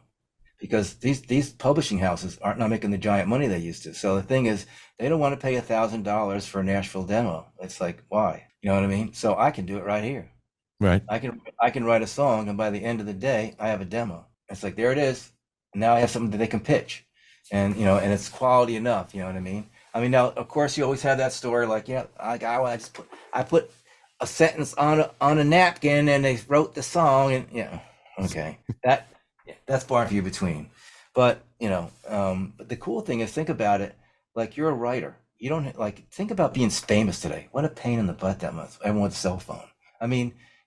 Because these publishing houses aren't not making the giant money they used to. So the thing is, they don't want to pay $1,000 for a Nashville demo. It's like, why? You know what I mean? So I can do it right here. Right. I can write a song, and by the end of the day, I have a demo. It's like, there it is. And now I have something that they can pitch, and and it's quality enough. You know what I mean? Now, of course, you always have that story like, I put a sentence on a napkin, and they wrote the song, and okay, that's far and few between. But but the cool thing is, think about it. Like, you're a writer. You don't think about being famous today. What a pain in the butt that must. Everyone's cell phone.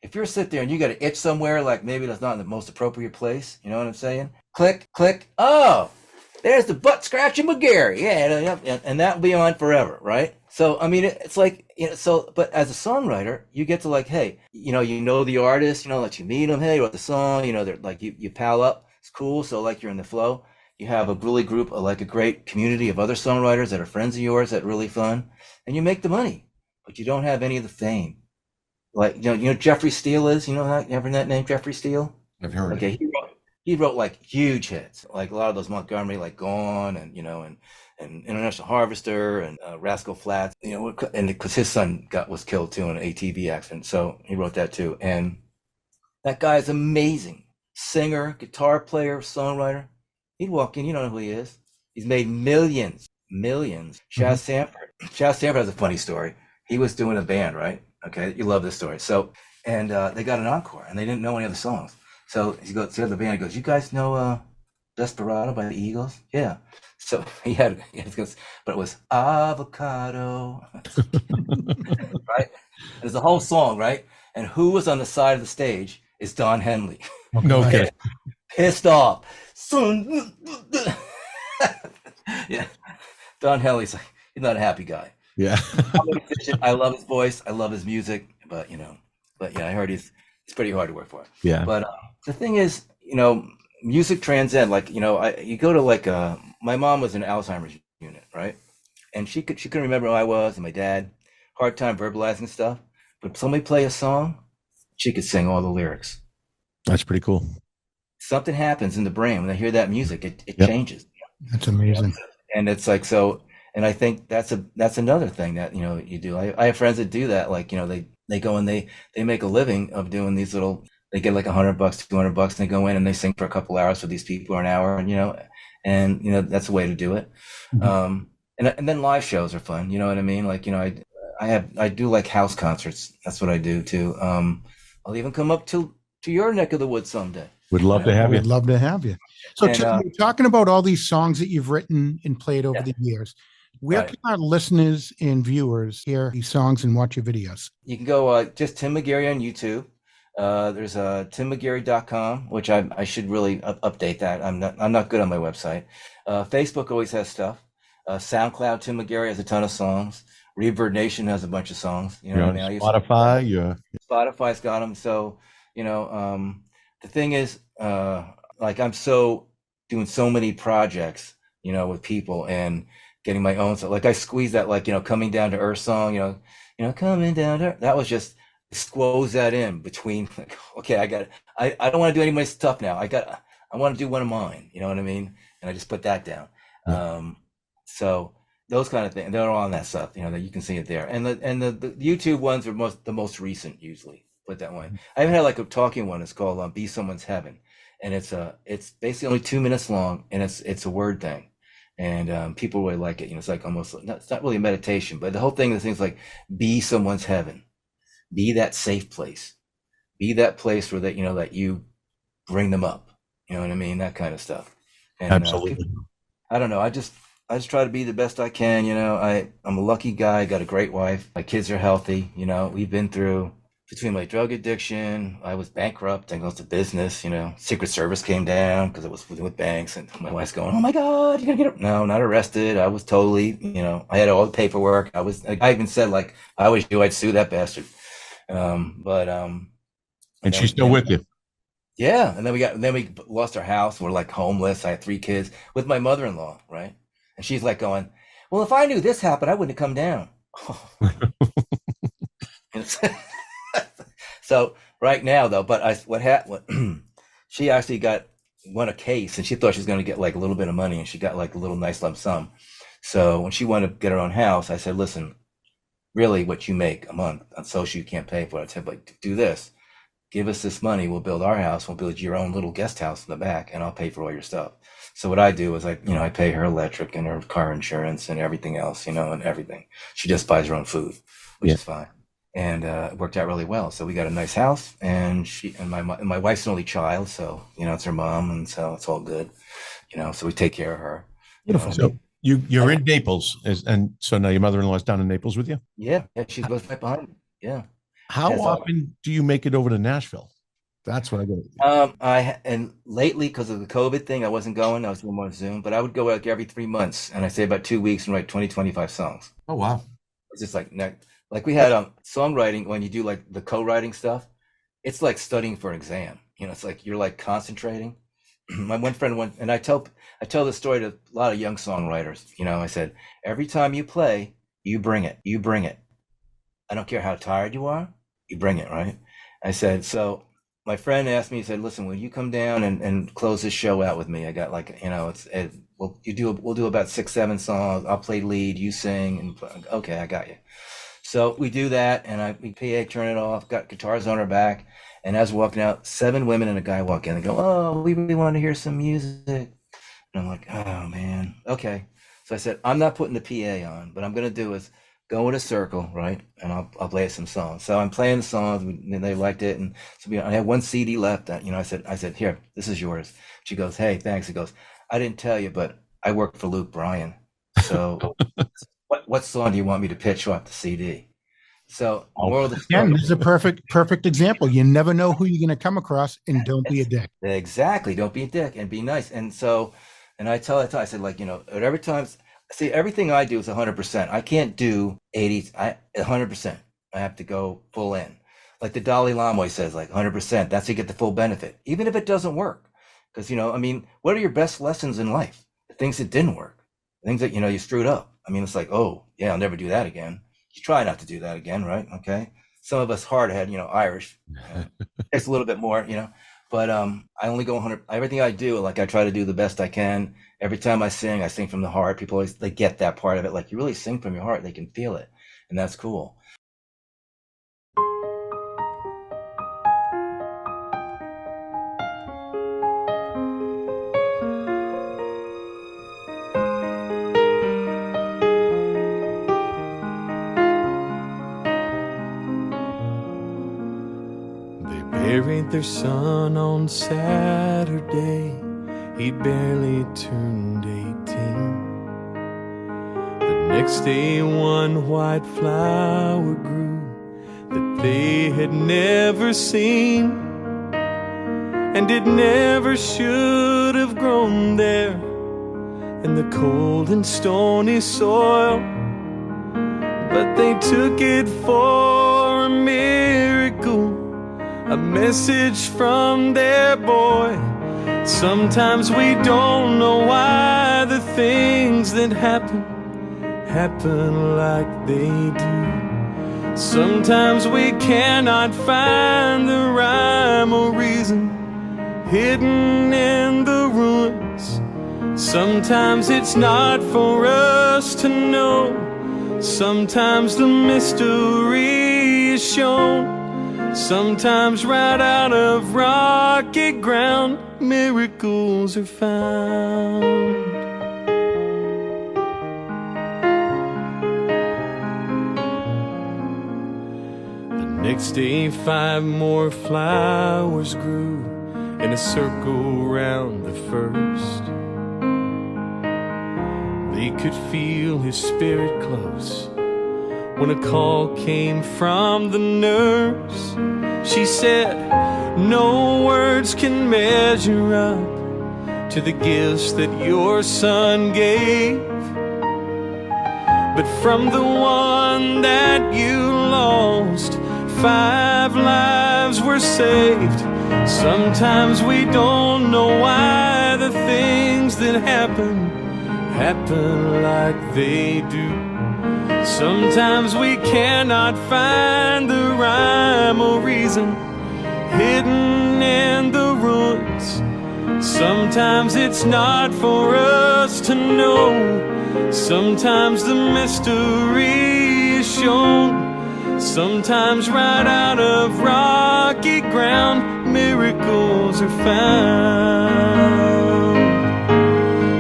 if you're sitting there and you got an itch somewhere, like maybe that's not in the most appropriate place, you know what I'm saying? Click, click. Oh, there's the butt scratching McGeary. Yeah, and that'll be on forever, right? So, I mean, it's like, so, but as a songwriter, you get to like, hey, you know the artist, like you meet them, hey, wrote the song, they're like, you pal up. It's cool. So like you're in the flow. You have a really group, like a great community of other songwriters that are friends of yours that are really fun, and you make the money, but you don't have any of the fame. Like, Jeffrey Steele is, you ever that name, Jeffrey Steele? I've heard. Okay, he wrote like huge hits, like a lot of those Montgomery, like Gone, and and International Harvester, and Rascal Flatts, and because his son was killed too in an ATV accident, so he wrote that too. And that guy is amazing, singer, guitar player, songwriter. He'd walk in, you don't know who he is. He's made millions. Chaz Sanford has a funny story. He was doing a band, right? Okay, you love this story. So, and they got an encore, and they didn't know any of the songs. So he goes to the band. He goes, "You guys know Desperado by the Eagles?" Yeah. So he had, but it was avocado, right? There's a whole song, right? And who was on the side of the stage is Don Henley. No kidding. Pissed off. Son. Yeah. Don Henley's like, he's not a happy guy. Yeah. I love his voice. I love his music, but yeah, I heard it's pretty hard to work for. Yeah. But the thing is, music transcend. Like, you go to like my mom was in Alzheimer's unit, right? And she couldn't remember who I was, and my dad, hard time verbalizing stuff. But if somebody play a song, she could sing all the lyrics. That's pretty cool. Something happens in the brain when they hear that music. It changes. That's amazing. And it's like, so, and I think that's another thing that, you do. I have friends that do that. Like, they go and they make a living of doing these little, they get like $100, $200, and they go in and they sing for a couple hours for these people, or an hour, and that's a way to do it. Mm-hmm. And then live shows are fun. You know what I mean? Like, I do like house concerts. That's what I do too. I'll even come up to your neck of the woods someday. Would love to have you. We'd love to have you. So, Tim, you're talking about all these songs that you've written and played over the years. Where can our listeners and viewers hear these songs and watch your videos? You can go just Tim McGeary on YouTube. There's timmcgeary.com, which I should really update that. I'm not good on my website. Facebook always has stuff. SoundCloud, Tim McGeary has a ton of songs. Reverb Nation has a bunch of songs. You know what I mean? Spotify, Spotify's got them. So, the thing is, like, I'm doing so many projects, with people and getting my own. So like I squeeze that, like, Coming Down to Earth song, Coming Down to Earth. That was just squoze that in between. Like, okay, I don't want to do any of my stuff now. I want to do one of mine. You know what I mean? And I just put that down. So those kind of things, they're all on that stuff, that you can see it there. And the YouTube ones are the most recent usually. Put that one. I even had like a talking one. It's called "Be Someone's Heaven," and it's basically only 2 minutes long, and it's a word thing, and people really like it. It's like almost, it's not really a meditation, but the whole thing is things like be someone's heaven, be that safe place, be that place where that you bring them up. You know what I mean? That kind of stuff. And, absolutely. I don't know. I just try to be the best I can. I'm a lucky guy. I got a great wife. My kids are healthy. We've been through. Between my drug addiction, I was bankrupt. I lost the business. Secret Service came down because it was with banks, and my wife's going, "Oh my God, you're gonna get no, not arrested." I was totally, I had all the paperwork. I even said, like, I was you, I'd sue that bastard. And she's still with you. Yeah, and then we lost our house. We're like homeless. I had 3 kids with my mother-in-law, right? And she's like going, "Well, if I knew this happened, I wouldn't have come down." So right now though, but what happened? She actually won a case, and she thought she was going to get like a little bit of money, and she got like a little nice lump sum. So when she wanted to get her own house, I said, "Listen, really, what you make a month on social, you can't pay for it. I said, like, do this, give us this money, we'll build our house, we'll build your own little guest house in the back, and I'll pay for all your stuff." So what I do is I pay her electric and her car insurance and everything else, and everything. She just buys her own food, which is fine. And it worked out really well. So we got a nice house, and my wife's an only child, so it's her mom, and so it's all good, so we take care of her. Beautiful. So you're in Naples, and so now your mother-in-law is down in Naples with you? Yeah, she lives right behind me. Yeah, How often do you make it over to Nashville? That's what I go. And lately, because of the COVID thing, I wasn't going. I was doing more Zoom, but I would go like every 3 months, and I say about 2 weeks and write 20, 25 songs. Oh wow! It's just like we had songwriting. When you do like the co-writing stuff, it's like studying for an exam. You know, it's like you're like concentrating. My one friend went, and I tell this story to a lot of young songwriters. You know, I said, every time you play, you bring it. You bring it. I don't care how tired you are. You bring it, right? I said, so my friend asked me, he said, listen, will you come down and close this show out with me? I got like, you know, we'll do about 6, 7 songs. I'll play lead, you sing, and okay, I got you. So we do that, and we PA turn it off, got guitars on our back. And as we're walking out, 7 women and a guy walk in and go, oh, we really want to hear some music. And I'm like, oh, man. Okay. So I said, I'm not putting the PA on. What I'm going to do is go in a circle, right? And I'll play some songs. So I'm playing the songs, and they liked it. And so I had 1 CD left. That, you know, I said, here, this is yours. She goes, hey, thanks. He goes, I didn't tell you, but I work for Luke Bryan. So what song do you want me to pitch off the CD? So again, this is a perfect example. You never know who you're going to come across, and don't be a dick. Exactly. Don't be a dick and be nice. And so, and I said, like, you know, at every time, see, everything I do is 100%. I can't do 80, 100%. I have to go full in. Like the Dalai Lama says, like 100%. That's how you get the full benefit, even if it doesn't work. Because, you know, I mean, what are your best lessons in life? The things that didn't work, the things that, you know, you screwed up. I mean, it's like, oh, yeah, I'll never do that again. You try not to do that again, right? Okay. Some of us hard-headed, you know, Irish, takes a little bit more, you know, but I only go 100. Everything I do, like I try to do the best I can. Every time I sing from the heart. People always, they get that part of it. Like you really sing from your heart, they can feel it. And that's cool. Buried their son on Saturday. He'd barely turned 18. The next day one white flower grew that they had never seen, and it never should have grown there in the cold and stony soil. But they took it for a miracle, a message from their boy. Sometimes we don't know why the things that happen like they do. Sometimes we cannot find the rhyme or reason hidden in the ruins. Sometimes it's not for us to know. Sometimes the mystery is shown. Sometimes right out of rocky ground, miracles are found. The next day 5 more flowers grew in a circle round the first. They could feel his spirit close when a call came from the nurse. She said, no words can measure up to the gifts that your son gave, but from the one that you lost, 5 lives were saved. Sometimes we don't know why the things that happen like they do. Sometimes we cannot find the rhyme or reason hidden in the ruins. Sometimes it's not for us to know. Sometimes the mystery is shown. Sometimes right out of rocky ground, miracles are found.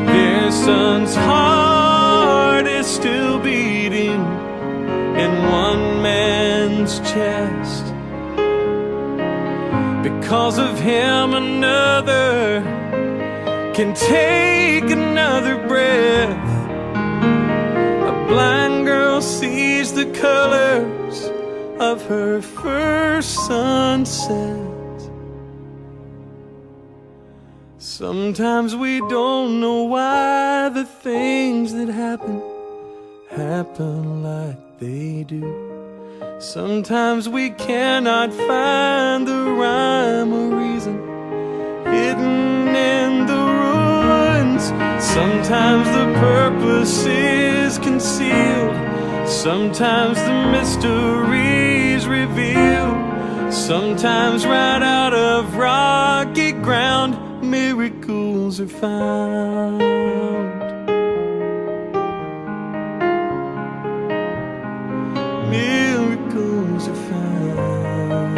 Their son's heart is still beating in one man's chest. Because of him, another can take another breath. A blind girl sees the colors of her first sunset. Sometimes we don't know why the things that happen like they do. Sometimes we cannot find the rhyme or reason hidden in the ruins. Sometimes the purpose is concealed. Sometimes the mystery's revealed. Sometimes right out of rocky ground, miracles are found. Miracles are found.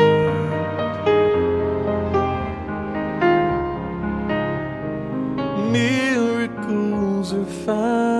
Miracles are found.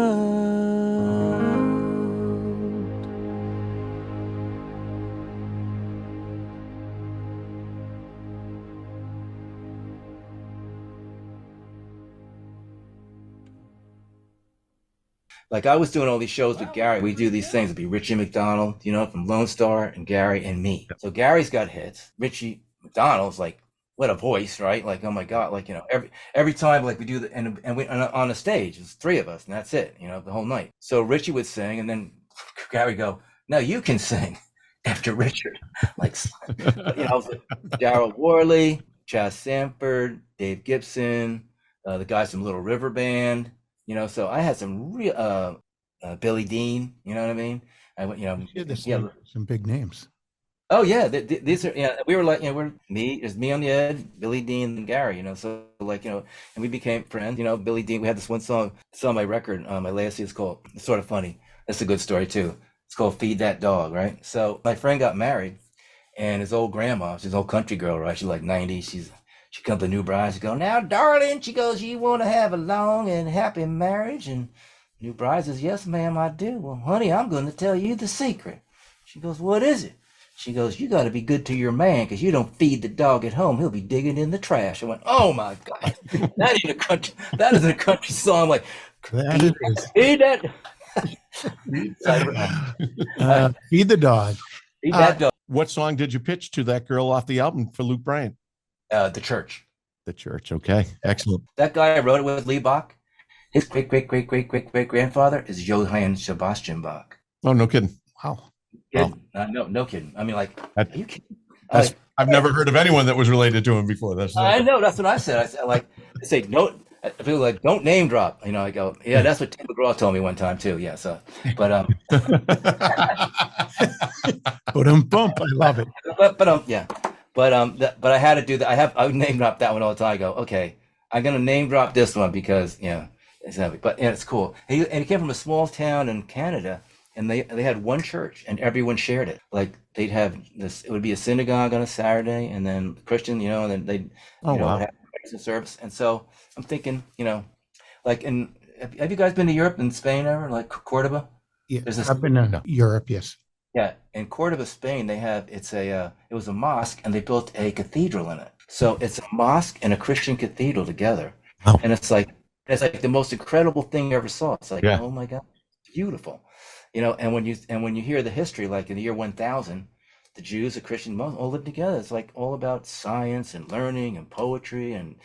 Like I was doing all these shows with Gary. We do these things. It'd be Richie McDonald, you know, from Lone Star, and Gary and me. So Gary's got hits. Richie McDonald's like, what a voice, right? Like, oh my God, like, you know, every time like we do the and we on the stage, it's three of us, and that's it, you know, the whole night. So Richie would sing, and then Gary go, "No, you can sing," after Richard. Like, you know, Darryl Worley, Chas Sanford, Dave Gibson, the guys from Little River Band. You know, so I had some real Billy Dean. You know what I mean? I went, you know, yeah, some big names. Oh yeah, these are, yeah. We were like, you know, there's me on the Ed, Billy Dean, and Gary. You know, so like, you know, and we became friends. You know, Billy Dean. We had this one song. It's on my record. My latest is called. It's sort of funny. That's a good story too. It's called "Feed That Dog." Right. So my friend got married, and his old grandma, she's an old country girl, right? She's like 90. She comes to new bride. She goes, "Now, darling," she goes, "you want to have a long and happy marriage?" And new bride says, "Yes, ma'am, I do." "Well, honey, I'm going to tell you the secret." She goes, "What is it?" She goes, "You got to be good to your man, because you don't feed the dog at home. He'll be digging in the trash." I went, "Oh my God, that ain't a country. That isn't a country song." I'm like, feed that. Feed the dog. Feed that dog. What song did you pitch to that girl off the album for Luke Bryan? The Church. The Church. Okay, excellent. That guy wrote it with Lee Bach. His great grandfather is Johann Sebastian Bach. Oh, no kidding. Wow. No kidding. I mean, like, are you kidding? I've never heard of anyone that was related to him before. I know. That's what I said. I said, like, I say, no. People like, don't name drop. You know, I go, yeah, that's what Tim McGraw told me one time too. Yeah. So, but bump. I love it. Yeah. But I had to do that. I would name drop that one all the time. I go, okay, I'm gonna name drop this one because, you know, it's heavy. But yeah, it's cool. And he came from a small town in Canada, and they had one church, and everyone shared it. Like they'd have this. It would be a synagogue on a Saturday, and then Christian, you know, and then they'd have a service. And so I'm thinking, you know, like, have you guys been to Europe and Spain ever? Like Cordoba? Yeah, I've been to Europe. Yes. Yeah, in Cordoba, Spain, it was a mosque, and they built a cathedral in it. So it's a mosque and a Christian cathedral together. Wow. And it's like the most incredible thing you ever saw. It's like, oh my God, beautiful. You know, and when you hear the history, like in the year 1000, the Jews, the Christians, all lived together. It's like all about science and learning and poetry and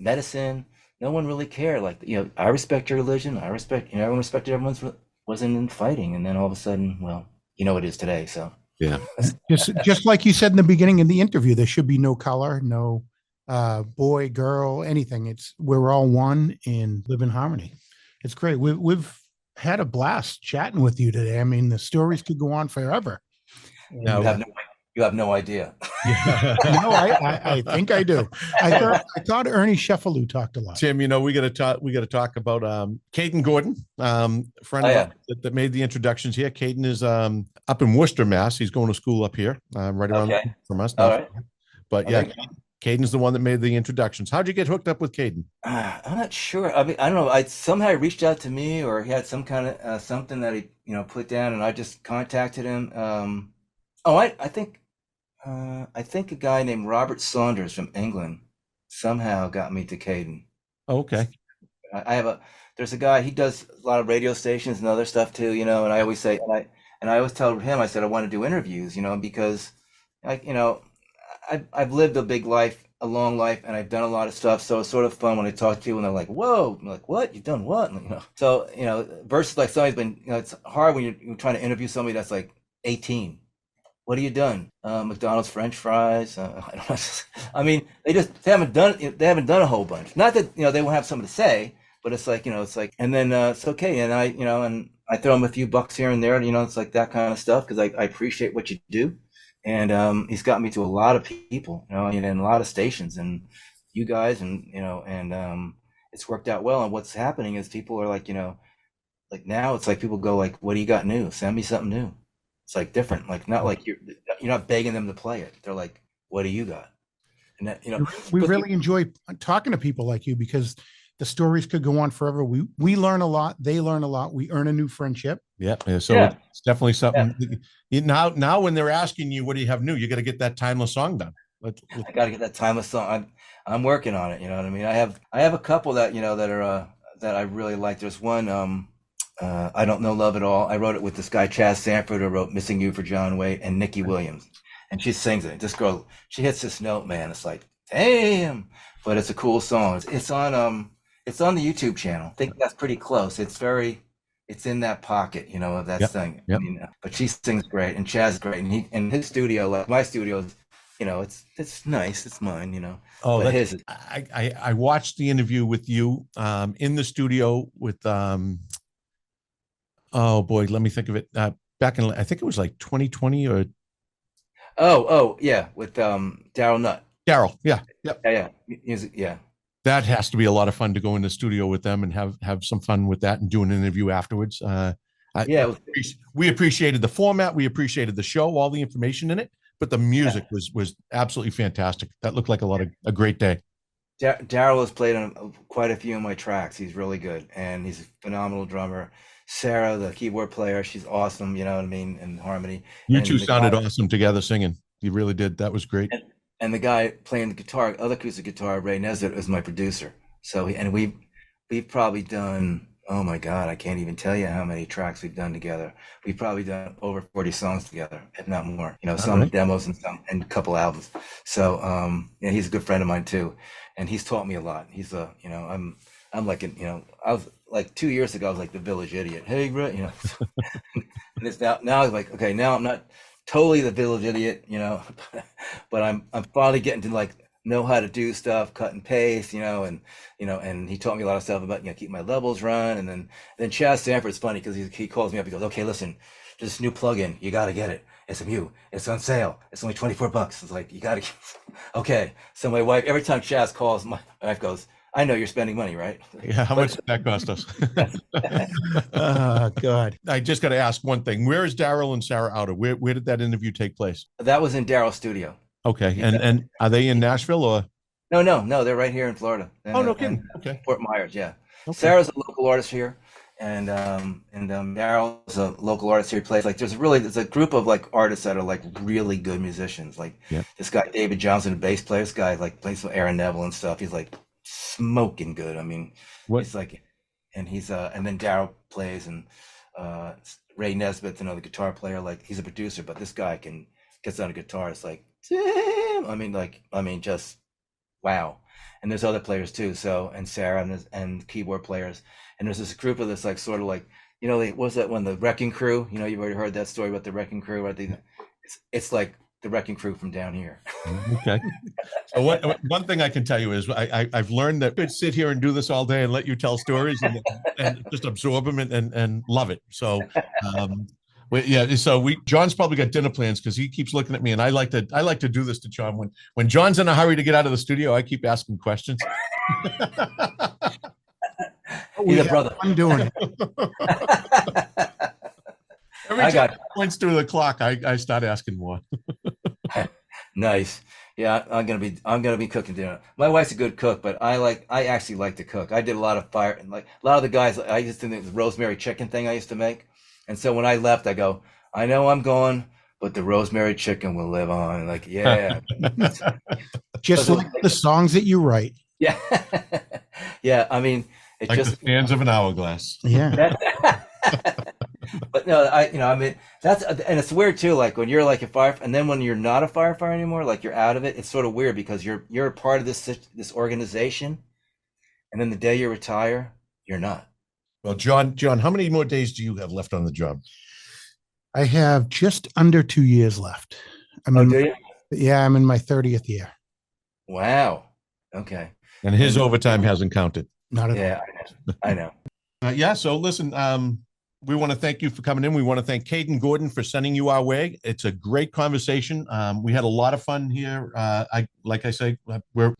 medicine. No one really cared. Like, you know, I respect your religion. Everyone respected everyone's, wasn't in fighting. And then all of a sudden, well, you know, it is today. So yeah, just like you said in the beginning of the interview, there should be no color, no boy, girl, anything. We're all one and live in harmony. It's great. We've had a blast chatting with you today. I mean, the stories could go on forever. You have no idea. No, I think I do. I thought Ernie Sheffield talked a lot. Tim, you know, we got to talk about Caden Gordon, friend of ours that made the introductions here. Caden is up in Worcester, Mass. He's going to school up here, right around from us. All right. But yeah, Caden's the one that made the introductions. How'd you get hooked up with Caden? I'm not sure. I mean, I don't know. Somehow he reached out to me, or he had some kind of something that he, you know, put down, and I just contacted him. I think a guy named Robert Saunders from England somehow got me to Caden. Oh, okay. There's a guy, he does a lot of radio stations and other stuff too, you know, and I always say, And I always tell him, I said, I want to do interviews, because I've lived a long life, and I've done a lot of stuff. So it's sort of fun when I talk to you and they're like, whoa, I'm like, what? You've done what? So, versus like somebody's been, it's hard when you're trying to interview somebody that's like 18. What have you done? McDonald's French fries. I don't know. I mean, they haven't done a whole bunch. Not that, they won't have something to say, but it's like, and then it's okay. And and I throw them a few bucks here and there, it's like that kind of stuff. Cause I appreciate what you do. And he's got me to a lot of people, and a lot of stations, and you guys, and it's worked out well. And what's happening is people are like, like now it's like people go like, what do you got new? Send me something new. It's like different, like not like you're not begging them to play it. They're like, what do you got? And that, we really enjoy talking to people like you, because the stories could go on forever. We learn a lot. They learn a lot. We earn a new friendship. Yeah. So it's definitely something. Yeah. Now when they're asking you, what do you have new? You got to get that timeless song done. I got to get that timeless song. I'm working on it. You know what I mean? I have a couple that, that are, that I really like. There's one, I Don't Know Love at All. I wrote it with this guy, Chaz Sanford, who wrote Missing You for John Waite, and Nikki Williams. And she sings it. This girl, she hits this note, man. It's like, damn. But it's a cool song. It's on the YouTube channel. I think that's pretty close. It's in that pocket, of that thing. Yep. I mean, but she sings great, and Chaz is great. And his studio, like my studio, is, it's nice. It's mine, Oh, but his is. I watched the interview with you in the studio with oh boy, let me think of it. Back in, I think it was like 2020 or. Oh yeah, with Daryl Nutt. Daryl, yeah, yep. Yeah, music, yeah. That has to be a lot of fun to go in the studio with them and have some fun with that and do an interview afterwards. We appreciated the format, we appreciated the show, all the information in it, but the music was absolutely fantastic. That looked like a great day. Daryl has played on quite a few of my tracks. He's really good, and he's a phenomenal drummer. Sarah, the keyboard player, she's awesome. You know what I mean? And harmony. You two sounded awesome together singing. You really did. That was great. And the guy playing the guitar, other acoustic guitar, Ray Nesbitt, is my producer. So we've probably done, oh my God, I can't even tell you how many tracks we've done together. We've probably done over 40 songs together, if not more. Some demos and a couple albums. So he's a good friend of mine too, and he's taught me a lot. He's I'm like I was like 2 years ago, I was like the village idiot. Hey, Ray, and it's now I'm like, okay, now I'm not totally the village idiot, but I'm finally getting to like know how to do stuff, cut and paste, and he taught me a lot of stuff about keep my levels run. And then Chaz Sanford's funny because he calls me up. He goes, okay, listen, there's this new plugin, you got to get it. It's it's on sale. It's only $24. It's like, you got to. Okay. So my wife, every time Chaz calls, my wife goes, I know you're spending money, right? Yeah. How much did that cost us? Oh, God. I just got to ask one thing. Where is Daryl and Sarah out of? Where did that interview take place? That was in Daryl's studio. Okay. And are they in Nashville or? No. They're right here in Florida. Oh, no kidding. Okay. Fort Myers. Yeah. Okay. Sarah's a local artist here. And Daryl's a local artist here. He plays there's a group of like artists that are like really good musicians. Like this guy, David Johnson, a bass player. This guy like plays with Aaron Neville and stuff. He's like smoking good. I mean, he's like, and he's and then Daryl plays, and Ray Nesbitt's another guitar player. Like he's a producer, but this guy gets on a guitar. It's like, damn. I mean, just wow. And there's other players too. So, and Sarah and keyboard players. And there's this group of this like sort of like, what was that one, the Wrecking Crew? You've already heard that story about the Wrecking Crew. Right? It's like the Wrecking Crew from down here. Okay. So one thing I can tell you is I've learned that I could sit here and do this all day and let you tell stories and just absorb them and love it. So John's probably got dinner plans because he keeps looking at me, and I like to do this to John when John's in a hurry to get out of the studio. I keep asking questions. He's a brother. I'm doing it. Every time it points through the clock, I start asking more. Nice. Yeah, I'm gonna be cooking dinner. My wife's a good cook, but I actually like to cook. I did a lot of fire, and like a lot of the guys, I used to think the rosemary chicken thing I used to make. And so when I left, I go, I know I'm going, but the rosemary chicken will live on. Like, yeah. Just like the songs that you write. Yeah. Yeah. I mean, like the fans of an hourglass. Yeah. But no, I mean, that's, and it's weird too. Like when you're like a fire, and then when you're not a firefighter anymore, like you're out of it. It's sort of weird because you're a part of this organization, and then the day you retire, you're not. Well, John, how many more days do you have left on the job? I have just under 2 years left. Do you? Yeah, I'm in my 30th year. Wow. Okay. And his overtime hasn't counted. Not at all. Yeah, I know. Yeah. So listen, we want to thank you for coming in. We want to thank Caden Gordon for sending you our way. It's a great conversation. We had a lot of fun here. Like I say, we're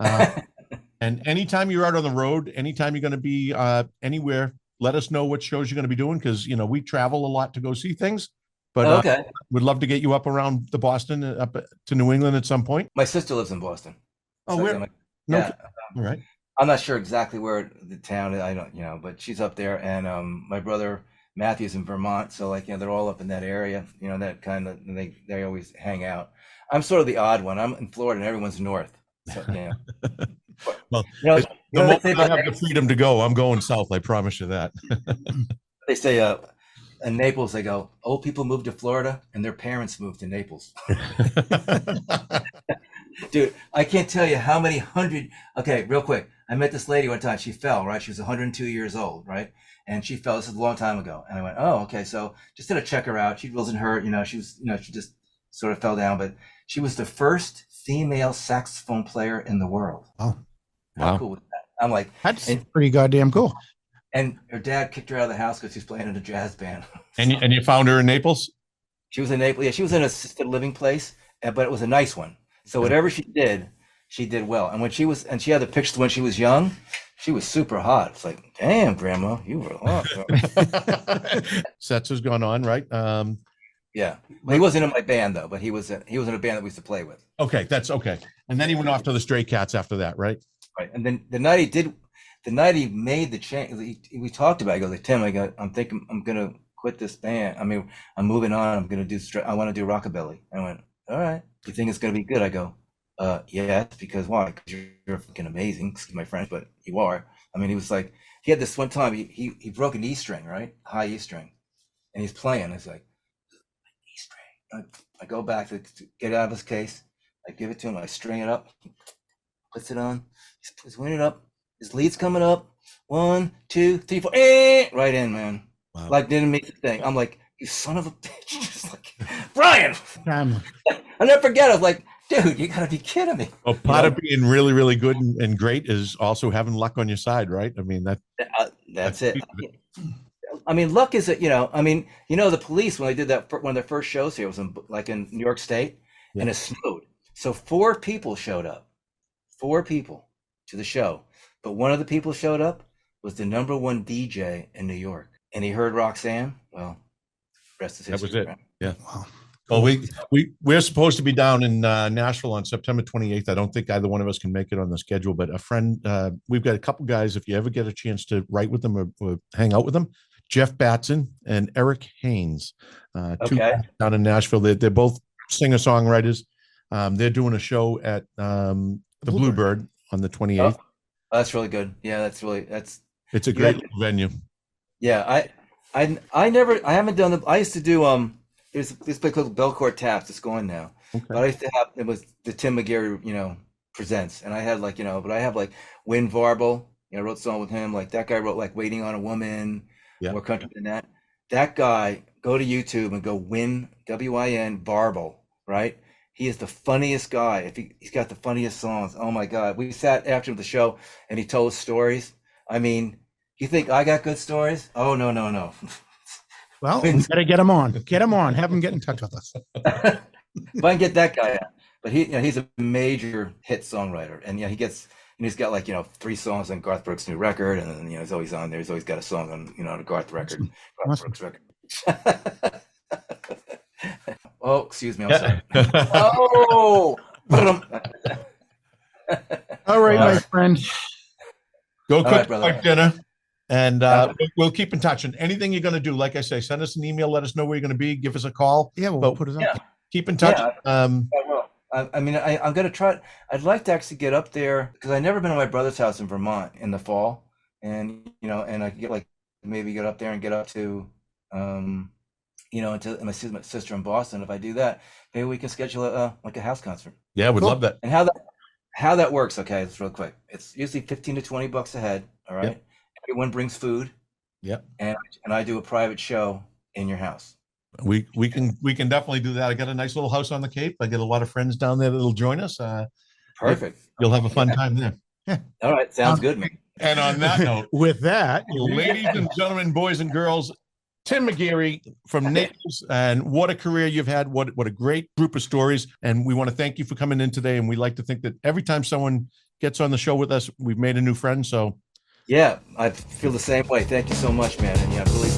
and anytime you're out on the road, anytime you're going to be anywhere, let us know what shows you're going to be doing, because we travel a lot to go see things. But Okay. we'd love to get you up around the Boston, up to New England at some point. My sister lives in Boston. Oh, So, where? yeah, No. All right. I'm not sure exactly where the town is. I don't, but she's up there, and my brother Matthew's in Vermont. So like, they're all up in that area. That kind of, they always hang out. I'm sort of the odd one. I'm in Florida, and everyone's north. So yeah. Well, the moment I have the freedom to go, I'm going south. I promise you that. They say in Naples, they go, old people move to Florida and their parents moved to Naples. Dude, I can't tell you how many okay, real quick. I met this lady one time. She fell, right? She was 102 years old, right? And she fell. This is a long time ago. And I went, oh, okay. So just did a check her out. She wasn't hurt. She was, she just sort of fell down, but she was the first female saxophone player in the world. Oh, how cool was that? I'm like, that's pretty goddamn cool. And her dad kicked her out of the house because she's playing in a jazz band. And you found her in Naples? She was in Naples. Yeah, she was in an assisted living place, but it was a nice one. So whatever she did well. And when she had the pictures when she was young, she was super hot. It's like, damn, Grandma, you were hot. Sets has gone on, right? Yeah. Well, he wasn't in my band though, but he was in a band that we used to play with. Okay, that's okay. And then he went off to the Stray Cats after that, right? Right. And then the night he made the change, we talked about it. He goes, like, Tim, I'm thinking I'm going to quit this band. I mean, I'm moving on. I want to do rockabilly. I went, all right. You think it's going to be good? I go, yes, because why? Because you're fucking amazing. Excuse my French, but you are. I mean, he was like, he had this one time, he broke an E string, right? High E string. And he's playing. It's like, E string. I go back to get out of his case. I give it to him. I string it up. He puts it on. He's winning it up. His lead's coming up. 1, 2, 3, 4. Right in, man. Wow. Like, didn't make the thing. I'm like, you son of a bitch. Just like, Brian. I'll never forget. I was like, dude, you gotta be kidding me. Well, part of being really, really good and great is also having luck on your side, right? I mean, that's it. I mean, luck is the Police, when they did that, one of their first shows here was in New York State, and it snowed. So 4 people showed up. 4 people to the show. But one of the people showed up was the #1 DJ in New York. And he heard Roxanne. Well, rest is history. That was it. Yeah. Wow. Well, we're supposed to be down in Nashville on September 28th. I don't think either one of us can make it on the schedule, but a friend, we've got a couple guys, if you ever get a chance to write with them or hang out with them, Jeff Batson and Eric Haynes, 2 guys down in Nashville. They're both singer-songwriters. They're doing a show at the Bluebird on the 28th. Oh, that's really good. Yeah, it's a great venue. Yeah, I haven't done I used to do there's this place called Belcourt Taps. It's going now. Okay. But I used to have, it was the Tim McGeary, presents, and I had but I have Win Varble. I wrote a song with him. Like that guy wrote Waiting on a Woman, More Country Than That. That guy, go to YouTube and go Win WIN Varble, right? He is the funniest guy. He's got the funniest songs. Oh my God. We sat after the show and he told stories. I mean, you think I got good stories? Oh, no. Well, we better get him on. Get him on. Have him get in touch with us. If I can get that guy out. But he's a major hit songwriter. And he's got 3 songs on Garth Brooks' new record. And then, he's always on there. He's always got a song on, the Garth record. Garth Brooks record. Oh, excuse me. I'm sorry. Oh! All right, my friend. Go cook dinner. And we'll keep in touch. And anything you're going to do, like I say, send us an email. Let us know where you're going to be. Give us a call. Yeah, we'll put it on. Keep in touch. Yeah, I will. I'm going to try. I'd like to actually get up there because I've never been to my brother's house in Vermont in the fall. And, and I could maybe get up there and get up to and my sister in Boston. If I do that, maybe we can schedule a house concert. Yeah, we'd love that. And how that works, okay, it's real quick. It's usually $15 to $20 a head. All right. Yep. Everyone brings food. Yep. And I do a private show in your house. We can definitely do that. I got a nice little house on the Cape. I get a lot of friends down there that'll join us. Perfect. You'll have a fun time there. Yeah. All right. Sounds good, man. And on that note, with that, ladies and gentlemen, boys and girls, Tim McGeary from Naples, and what a career you've had. What a great group of stories. And we want to thank you for coming in today. And we like to think that every time someone gets on the show with us, we've made a new friend. So yeah, I feel the same way. Thank you so much, man. And yeah, really